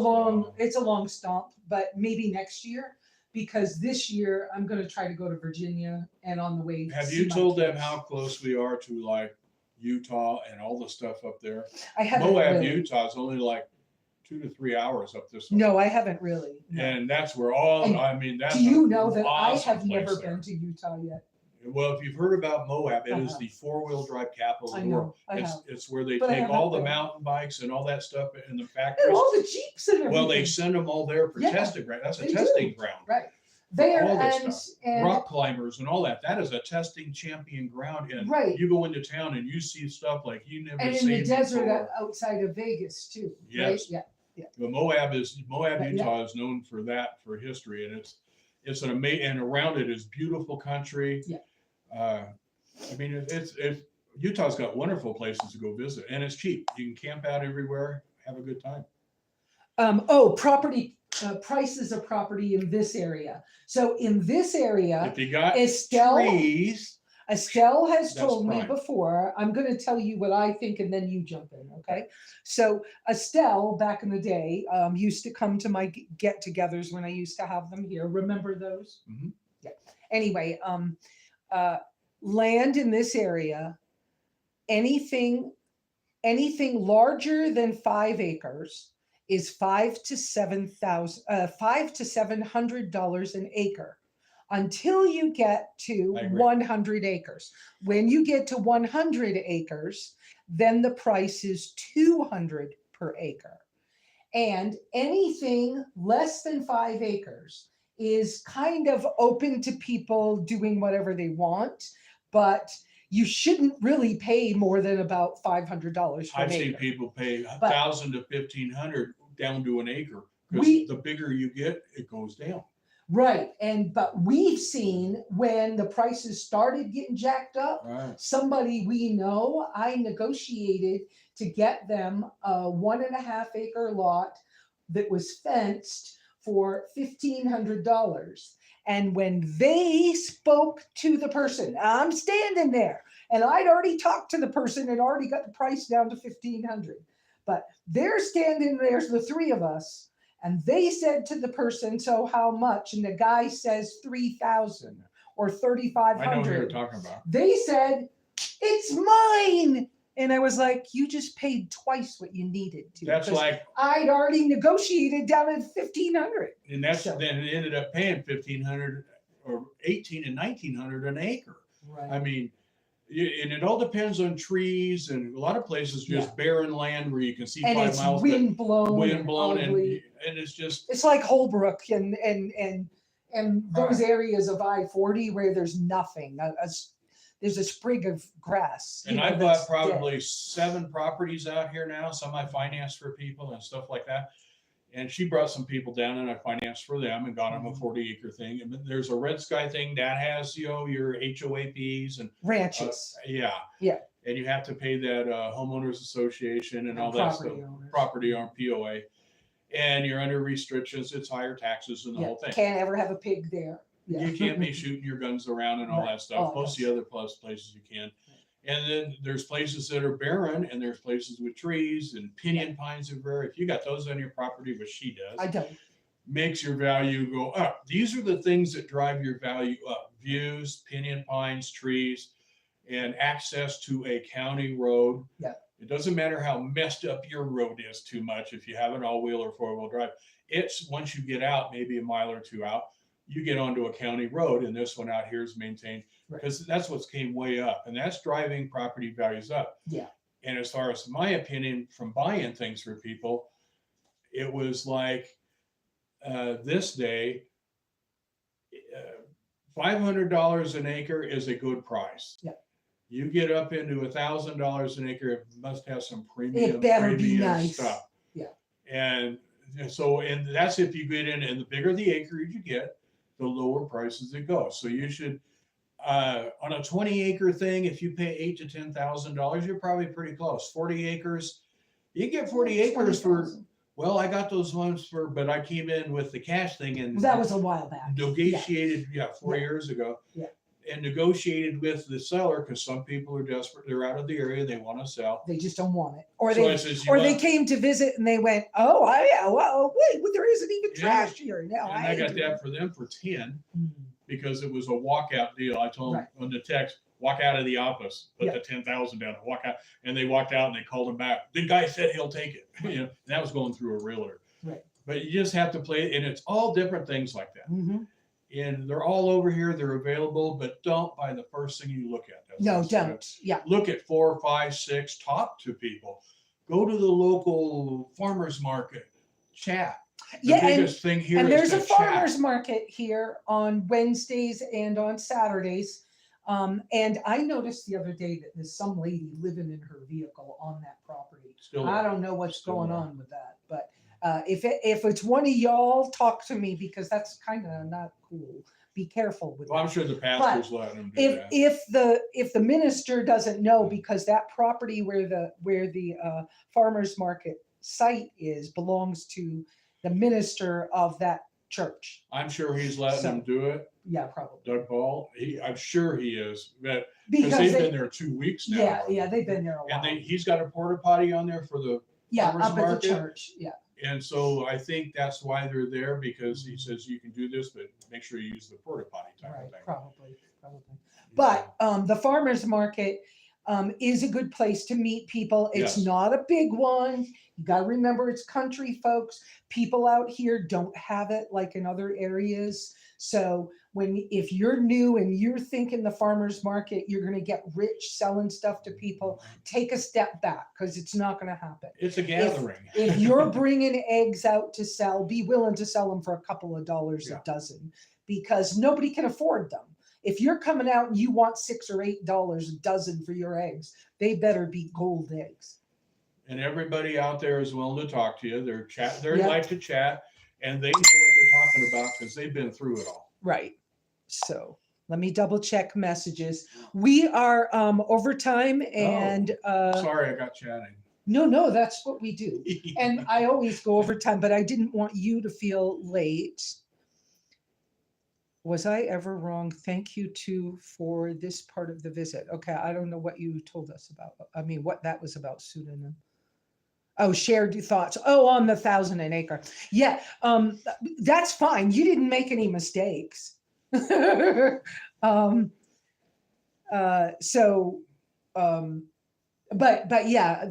long stomp, but maybe next year. Because this year I'm going to try to go to Virginia and on the way. Have you told them how close we are to like Utah and all the stuff up there? I haven't. Moab, really. Utah is only like 2 to 3 hours up this way. No, I haven't really. No. And that's where all, and I mean, that's do you know that awesome I have never there. been to Utah yet? Well, if you've heard about Moab, it is the 4-wheel drive capital of the world. It's where they take all the mountain bikes and all that stuff in the factories. And all the Jeeps and everything. Well, they send them all there for testing, right? That's a testing ground. Right. There and rock climbers and all that. That is a testing champion ground. And you go into town and you see stuff like you never seen. And in the desert outside of Vegas too. Yes. Right? Yeah. But Moab, Utah is known for that for history, and it's an amazing, and around it is beautiful country. Yeah. I mean, it's Utah's got wonderful places to go visit, and it's cheap. You can camp out everywhere, have a good time. Property prices of property in this area. So in this area, if you got trees, Estelle has told me before. I'm going to tell you what I think, and then you jump in. Okay. So Estelle, back in the day, used to come to my get-togethers when I used to have them here. Remember those? Mm-hmm. Yeah. Anyway, land in this area, anything larger than 5 acres is $500 to $700 an acre until you get to 100 acres. When you get to 100 acres, then the price is $200 per acre. And anything less than 5 acres is kind of open to people doing whatever they want, but you shouldn't really pay more than about $500 for an acre. I've seen people pay $1,000 to $1,500 down to an acre because the bigger you get, it goes down. Right, but we've seen when the prices started getting jacked up. Right. Somebody we know, I negotiated to get them a 1.5 acre lot that was fenced for $1,500. And when they spoke to the person, I'm standing there, and I'd already talked to the person and already got the price down to $1,500. But they're standing there, the 3 of us, and they said to the person, "So how much?" And the guy says $3,000 or $3,500. I know who you're talking about. They said, "It's mine." And I was like, you just paid twice what you needed to. That's like I'd already negotiated down at $1,500. And that's then it ended up paying $1,500 or $1,800 and $1,900 an acre. Right. I mean, and it all depends on trees, and a lot of places just barren land where you can see 5 miles. Wind blown, and it's just like Holbrook and those areas of I-40 where there's nothing. There's a sprig of grass. And I bought probably 7 properties out here now. Some I financed for people and stuff like that. And she brought some people down and I financed for them and got them a 40-acre thing. And there's a Red Sky thing that has, your HOAPs and ranches. Yeah. And you have to pay that homeowners association and all that stuff. Property owner, POA. And you're under restrictions. It's higher taxes and the whole thing. Can't ever have a pig there. Yeah. You can't be shooting your guns around and all that stuff. Most of the other places you can. And then there's places that are barren, and there's places with trees and pinyon pines are rare. If you got those on your property, which she does, I don't. Makes your value go up. These are the things that drive your value up: views, pinyon pines, trees, and access to a county road. Yeah. It doesn't matter how messed up your road is too much if you have an all-wheel or 4-wheel drive. It's once you get out, maybe a mile or 2 out, you get onto a county road, and this one out here is maintained Right. because that's what's came way up, and that's driving property values up. Yeah. And as far as my opinion from buying things for people, it was like this day, $500 an acre is a good price. Yeah. You get up into $1,000 an acre, it must have some premium, It better be nice. stuff. Yeah. And so, and that's if you get in, and the bigger the acreage you get, the lower prices it goes. So you should, on a 20-acre thing, if you pay $8,000 to $10,000, you're probably pretty close. 40 acres, you get 40 acres for. 20,000. Well, I got those ones for, but I came in with the cash thing and That was a while back. negotiated, 4 Yeah. years ago. Yeah. And negotiated with the seller because some people are desperate. They're out of the area. They want to sell. They just don't want it, or So they I says, they came to visit and they went, "Oh, well, wait, there isn't even Yeah. trash here now." And I got that for them for 10 Mhm. because it was a walkout deal. I told them on the text, walk out of the office, put the 10,000 down, walk out. And they walked out and they called them back. The guy said he'll take it. And that was going through a realtor. Right. But you just have to play, and it's all different things like that. Mm-hmm. And they're all over here. They're available, but don't buy the first thing you look at. No, don't. Yeah. Look at 4, 5, 6. Talk to people. Go to the local farmers market. Chat. The biggest thing here and is there's to a chat. farmers market here on Wednesdays and on Saturdays. And I noticed the other day that there's some lady living in her vehicle on that property. Still I there. don't know what's Still going there. on with that, but if it's one of y'all, talk to me because that's kind of not cool. Be careful with Well, I'm that. sure the pastor's letting them do that. If the minister doesn't know, because that property where the farmers market site is belongs to the minister of that church. I'm sure he's letting them do it. Yeah, probably. Doug Ball, I'm sure he is, but Because because they've been there 2 weeks now. Yeah, they've been there a while. And he's got a porta potty on there for the farmers up at market. the church. Yeah. And so I think that's why they're there, because he says you can do this, but make sure you use the porta potty type of thing. Probably. But the farmers market is a good place to meet people. It's Yes. not a big one. You got to remember it's country folks. People out here don't have it like in other areas. So if you're new and you're thinking the farmers market, you're going to get rich selling stuff to people, take a step back because it's not going to happen. It's a gathering. If you're bringing eggs out to sell, be willing to sell them for a couple of dollars a dozen because nobody can afford them. If you're coming out and you want $6 or $8 a dozen for your eggs, they better be gold eggs. And everybody out there is willing to talk to you. They Yeah. like to chat, and they know what they're talking about because they've been through it all. Right. So let me double check messages. We are over time and Sorry, I got chatting. no, that's what we do. And I always go over time, but I didn't want you to feel late. Was I ever wrong? Thank you too for this part of the visit. Okay, I don't know what you told us about. I mean, what that was about, pseudonym. Oh, shared thoughts. Oh, on the 1,000 an acre. Yeah, that's fine. You didn't make any mistakes. But yeah,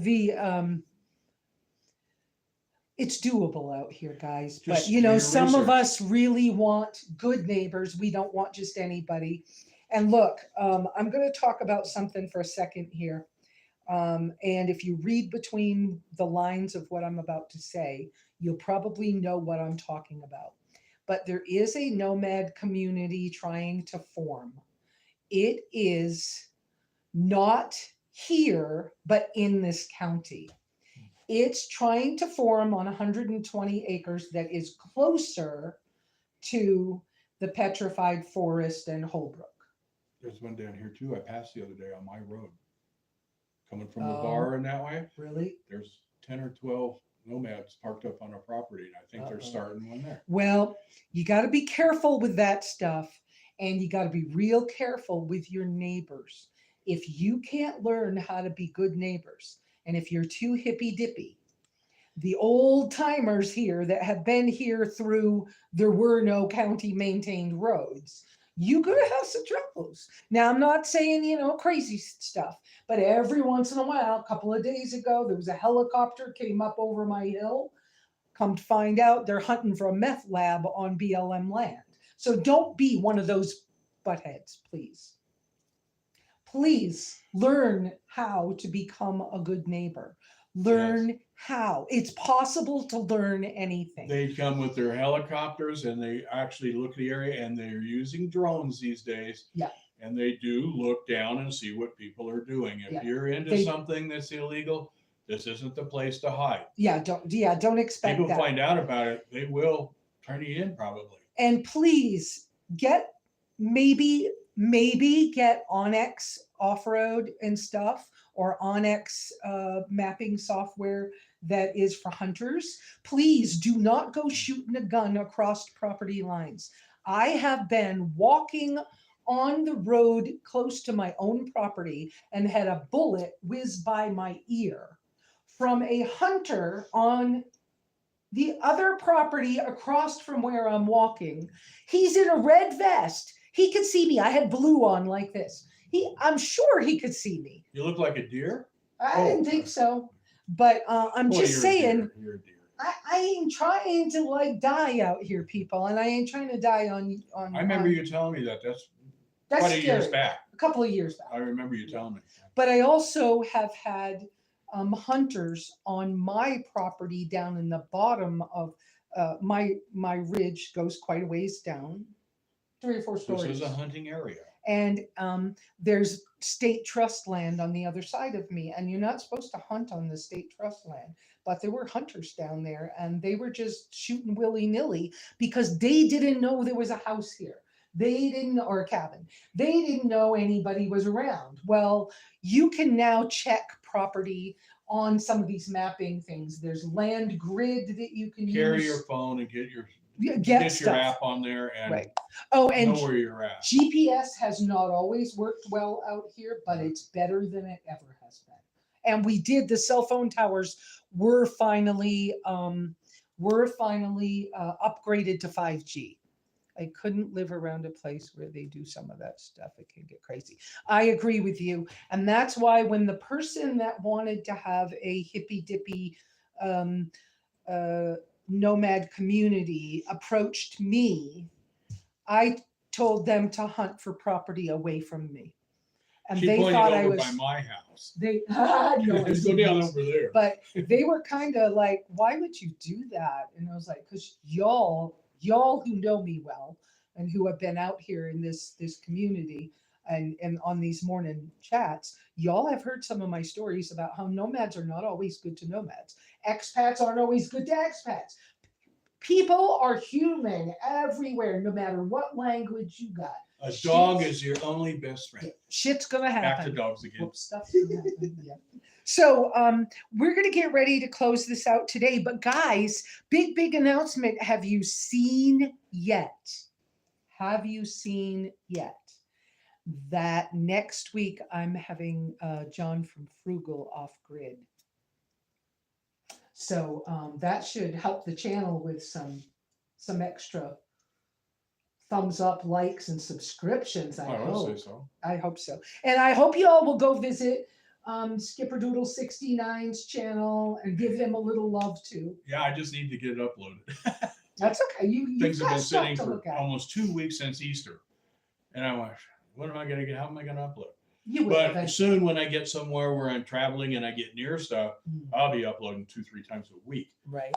it's doable out here, guys. Just But do your some of research. us really want good neighbors. We don't want just anybody. And look, I'm going to talk about something for a second here. And if you read between the lines of what I'm about to say, you'll probably know what I'm talking about. But there is a nomad community trying to form. It is not here, but in this county. It's trying to form on 120 acres that is closer to the petrified forest and Holbrook. There's one down here too. I passed the other day on my road. Coming from the bar and that way. Really? There's 10 or 12 nomads parked up on a property, and I think they're starting one there. Well, you got to be careful with that stuff, and you got to be real careful with your neighbors. If you can't learn how to be good neighbors, and if you're too hippy-dippy, the old timers here that have been here through there were no county maintained roads, you're going to have some troubles. Now, I'm not saying, crazy stuff, but every once in a while, a couple of days ago, there was a helicopter came up over my hill. Come to find out, they're hunting for a meth lab on BLM land. So don't be one of those buttheads, please. Please learn how to become a good neighbor. Learn how. It's possible to learn anything. They come with their helicopters and they actually look at the area, and they're using drones these days. Yeah. And they do look down and see what people are doing. If Yeah. you're into something that's illegal, this isn't the place to hide. Don't expect People that. find out about it, they will turn you in probably. And please get maybe get Onyx off-road and stuff, or Onyx mapping software that is for hunters. Please do not go shooting a gun across property lines. I have been walking on the road close to my own property and had a bullet whiz by my ear from a hunter on the other property across from where I'm walking. He's in a red vest. He could see me. I had blue on like this. I'm sure he could see me. You look like a deer? I didn't think so. But I'm just saying, You're a deer. I ain't trying to like die out here, people. And I ain't trying to die on I remember you telling me that. That's that's quite a scary. years back. A couple of years back. I remember you telling me. But I also have had hunters on my property down in the bottom of my ridge goes quite a ways down, 3 or 4 stories. This is a hunting area. And there's state trust land on the other side of me, and you're not supposed to hunt on the state trust land. But there were hunters down there, and they were just shooting willy-nilly because they didn't know there was a house here. They didn't, or a cabin. They didn't know anybody was around. Well, you can now check property on some of these mapping things. There's land grid that you can Carry use. your phone and get your Get your app on there and right. Oh, and know where you're at. GPS has not always worked well out here, but it's better than it ever has been. And we did, the cell phone towers were finally upgraded to 5G. I couldn't live around a place where they do some of that stuff. It can get crazy. I agree with you. And that's why when the person that wanted to have a hippy dippy nomad community approached me, I told them to hunt for property away from me. And She they pointed thought over I was by my house. they no, Let's go down over there. but they were kind of like, why would you do that? And I was like, because y'all who know me well and who have been out here in this community and on these morning chats, y'all have heard some of my stories about how nomads are not always good to nomads. Expats aren't always good to expats. People are human everywhere, no matter what language you got. A dog is your only best friend. Shit's gonna happen. Back to dogs again. Whoops, stuff's gonna happen. Yeah. So we're gonna get ready to close this out today. But guys, big announcement. Have you seen yet? Have you seen yet that next week I'm having John from Frugal off grid? So that should help the channel with some extra thumbs up, likes, and subscriptions. I hope. Say so. I hope so. And I hope you all will go visit Skipperdoodle69's channel and give him a little love too. Yeah, I just need to get it uploaded. That's okay. Things have got been stuff sitting to for look at. almost 2 weeks since Easter. And I went, what am I going to get? How am I going to upload? You will But eventually. soon when I get somewhere where I'm traveling and I get near stuff, I'll be uploading 2-3 times a week. Right.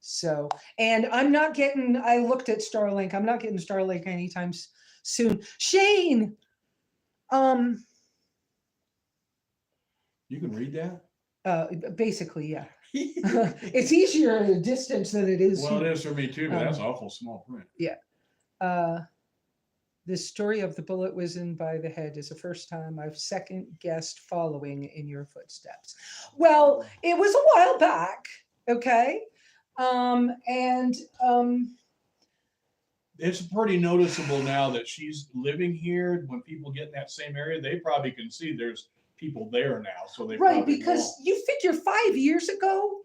So, and I'm not getting, I looked at Starlink. I'm not getting Starlink anytime soon. Shane, You can read that? basically, yeah. It's easier at a distance than it is. Well, it here. is for me too, but that's awful small print. The story of the bullet whizzing by the head is the first time I've second guessed following in your footsteps. Well, it was a while back. Okay. It's pretty noticeable now that she's living here. When people get in that same area, they probably can see there's people there now. So they Right, probably because know. you figure 5 years ago,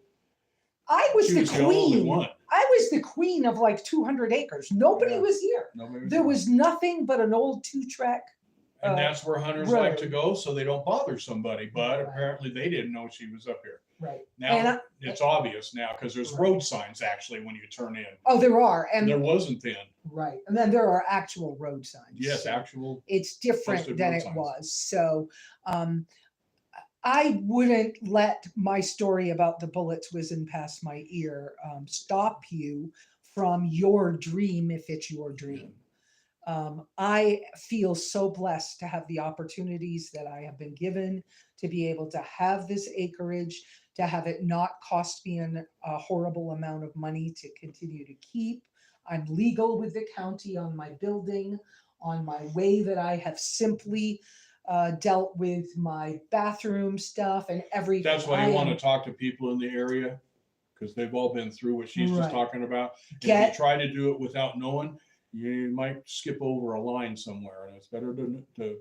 I was She the was the only queen. one. I was the queen of like 200 acres. Nobody Yeah. was here. Nobody There was nothing but an old 2-track And that's where hunters road. like to go so they don't bother somebody. But Right. apparently they didn't know she was up here. Right. Now it's obvious now because there's Right. road signs actually when you turn in. Oh, there are. And there wasn't then. Right. And then there are actual road signs. Yes, so actual. it's different posted than road it signs. was. So I wouldn't let my story about the bullets whizzing past my ear stop you from your dream if it's your dream. I feel so blessed to have the opportunities that I have been given to be able to have this acreage, to have it not cost me a horrible amount of money to continue to keep. I'm legal with the county on my building, on my way that I have simply dealt with my bathroom stuff and everything. That's why you want to talk to people in the area because they've all been through what she's just talking about. If you try to do it without knowing, you might skip over a line somewhere, and it's better to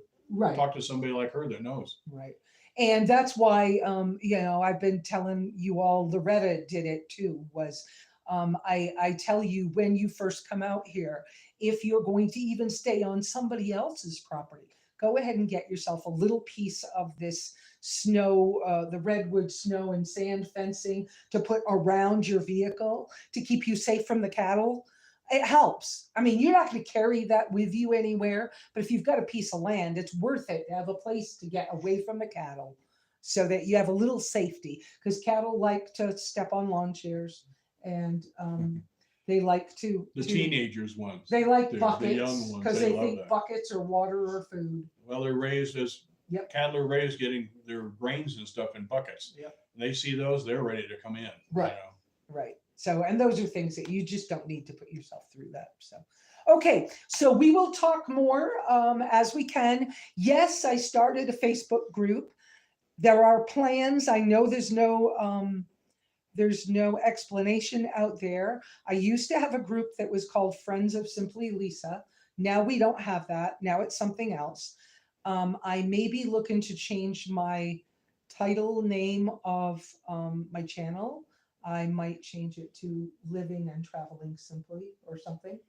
talk to somebody like her that knows. Right. And that's why, I've been telling you all, Loretta did it too, was I tell you when you first come out here, if you're going to even stay on somebody else's property, go ahead and get yourself a little piece of this snow, the redwood snow and sand fencing to put around your vehicle to keep you safe from the cattle. It helps. I mean, you're not going to carry that with you anywhere, but if you've got a piece of land, it's worth it to have a place to get away from the cattle so that you have a little safety, because cattle like to step on lawn chairs and they like to. The teenagers ones. They like the buckets young ones, because they think buckets are water or food. Well, they're raised as cattle are raised getting their grains and stuff in buckets. Yep. And they see those, they're ready to come in. Right. Right. So, and those are things that you just don't need to put yourself through that. So, okay. So we will talk more as we can. Yes, I started a Facebook group. There are plans. I know there's no explanation out there. I used to have a group that was called Friends of Simply Lesa. Now we don't have that. Now it's something else. I may be looking to change my title name of my channel. I might change it to Living and Traveling Simply or something,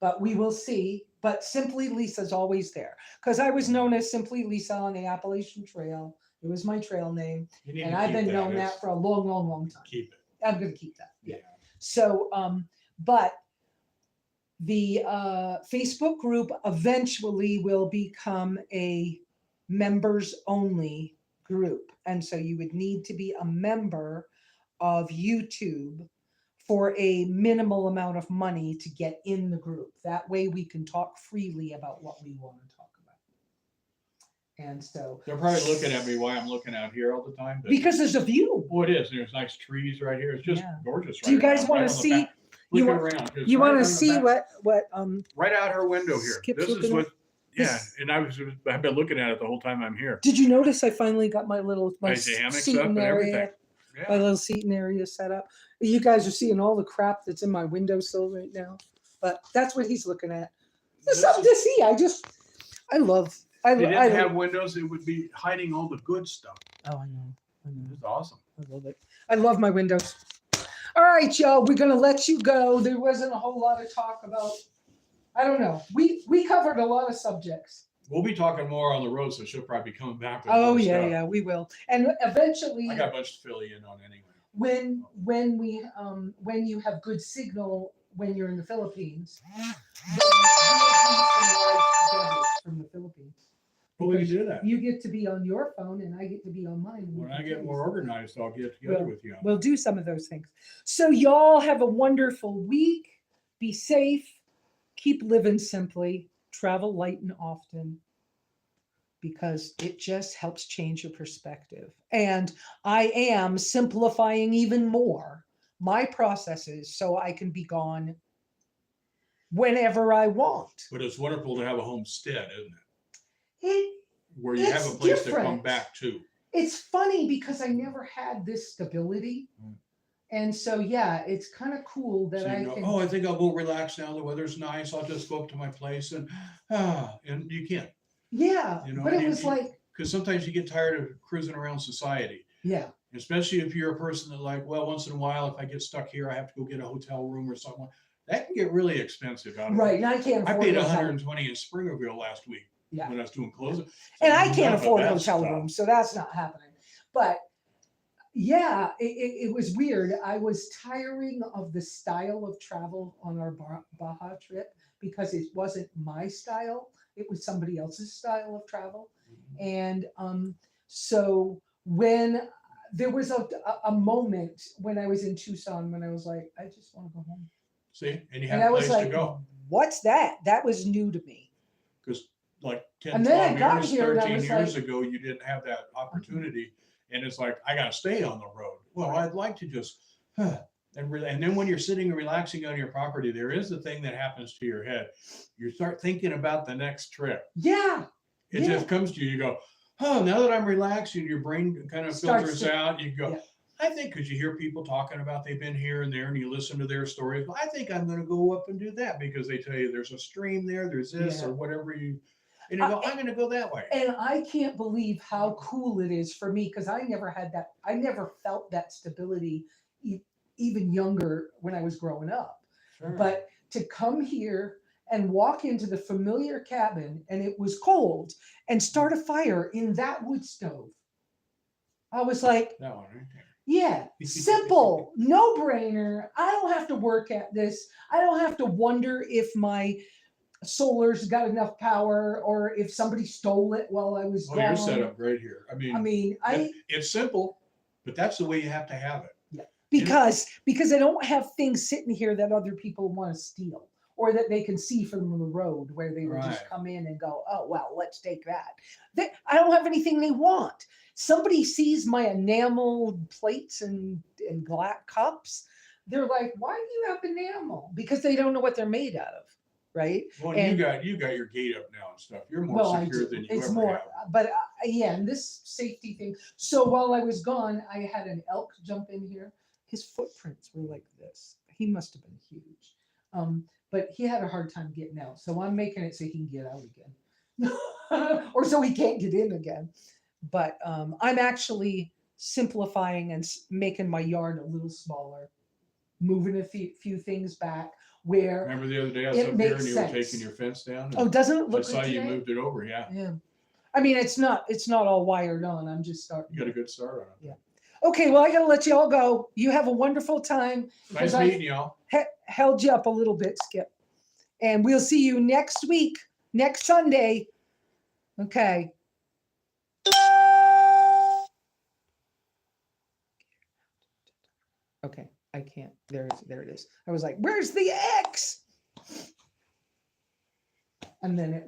but we will see. But Simply Lesa is always there because I was known as Simply Lesa on the Appalachian Trail. It was my trail name, and I've been known that for a long, long, long time. Keep it. I'm going to keep that. Yeah. So, but the Facebook group eventually will become a members only group, and so you would need to be a member of YouTube for a minimal amount of money to get in the group. That way we can talk freely about what we want to talk about. And so they're probably looking at me while I'm looking out here all the time. Because there's a view. Oh, it is. There's nice trees right here. It's just gorgeous. Do you guys want to see? You want to see what right out her window here. Skip's this is what. Yeah, and I've been looking at it the whole time I'm here. Did you notice I finally got my little seating area? Yeah. My little seating area set up. You guys are seeing all the crap that's in my windowsill right now, but that's what he's looking at. There's something to see. I love. If they didn't have windows, it would be hiding all the good stuff. Oh, I know. It's awesome. I love it. I love my windows. All right, y'all. We're gonna let you go. There wasn't a whole lot of talk about. I don't know. We covered a lot of subjects. We'll be talking more on the road, so she'll probably be coming back. Oh yeah, yeah, we will. And eventually, I got a bunch to fill you in on anyway. When you have good signal when you're in the Philippines, from the Philippines. Well, we can do that. You get to be on your phone, and I get to be on mine. When I get more organized, I'll get together with you. We'll do some of those things. So y'all have a wonderful week. Be safe. Keep living simply. Travel light and often, because it just helps change your perspective. And I am simplifying even more my processes so I can be gone whenever I want. But it's wonderful to have a homestead, isn't it? Where you have a place to come back to. It's funny because I never had this stability. And so, yeah, it's kind of cool that I can. Oh, I think I'll go relax now. The weather's nice. I'll just go up to my place and you can't. Yeah, but it was like. Because sometimes you get tired of cruising around society. Yeah. Especially if you're a person that once in a while, if I get stuck here, I have to go get a hotel room or something. That can get really expensive. Right, and I can't afford I paid $120 in Springerville last week. Yeah. when I was doing closing. And I None can't of afford that hotel stuff. rooms, so that's not happening. But yeah, it was weird. I was tiring of the style of travel on our Baja trip because it wasn't my style. It was somebody else's style of travel. And so when there was a moment when I was in Tucson when I was like, I just want to go home. See, and you And have I a was place to like, go. what's that? That was new to me. Because like 10, And then I 12 got years, here and I 13 was years like- ago, you didn't have that opportunity. And it's like, I got to stay on the road. Well, Right. I'd like to just, and then when you're sitting and relaxing on your property, there is the thing that happens to your head. You start thinking about the next trip. Yeah. It just comes to you. You go, oh, now that I'm relaxed, and your brain kind of filters out. You go, I think, because you hear people talking about they've been here and there, and you listen to their stories. Well, I think I'm going to go up and do that because they tell you there's a stream there, there's this or whatever you. And you go, I'm going to go that way. And I can't believe how cool it is for me because I never had that. I never felt that stability, even younger when I was growing up. Sure. But to come here and walk into the familiar cabin and it was cold and start a fire in that wood stove, I was like, That one right there. yeah, simple, no brainer. I don't have to work at this. I don't have to wonder if my solar's got enough power or if somebody stole it while I was gone. You're set up great here. I mean, it's simple, but that's the way you have to have it. Yeah, because I don't have things sitting here that other people want to steal or that they can see from the road where they would just come in and go, oh, well, let's take that. I don't have anything they want. Somebody sees my enameled plates and glass cups. They're like, why do you have enamel? Because they don't know what they're made out of. Right. Well, and you got your gate up now and stuff. You're more secure than you it's ever more, have. but yeah, and this safety thing. So while I was gone, I had an elk jump in here. His footprints were like this. He must have been huge. But he had a hard time getting out. So I'm making it so he can get out again, or so he can't get in again. But I'm actually simplifying and making my yard a little smaller, moving a few things back. Where remember the other day I was up here and you were taking your fence down? Oh, doesn't it look good? I saw you moved it over, yeah. Yeah. I mean, it's not all wired on. I'm just starting. You got a good start on it. Yeah. Okay, well, I got to let you all go. You have a wonderful time. Nice meeting y'all. Held you up a little bit, Skip. And we'll see you next week, next Sunday. Okay. Okay, I can't. There it is. I was like, where's the X? And then it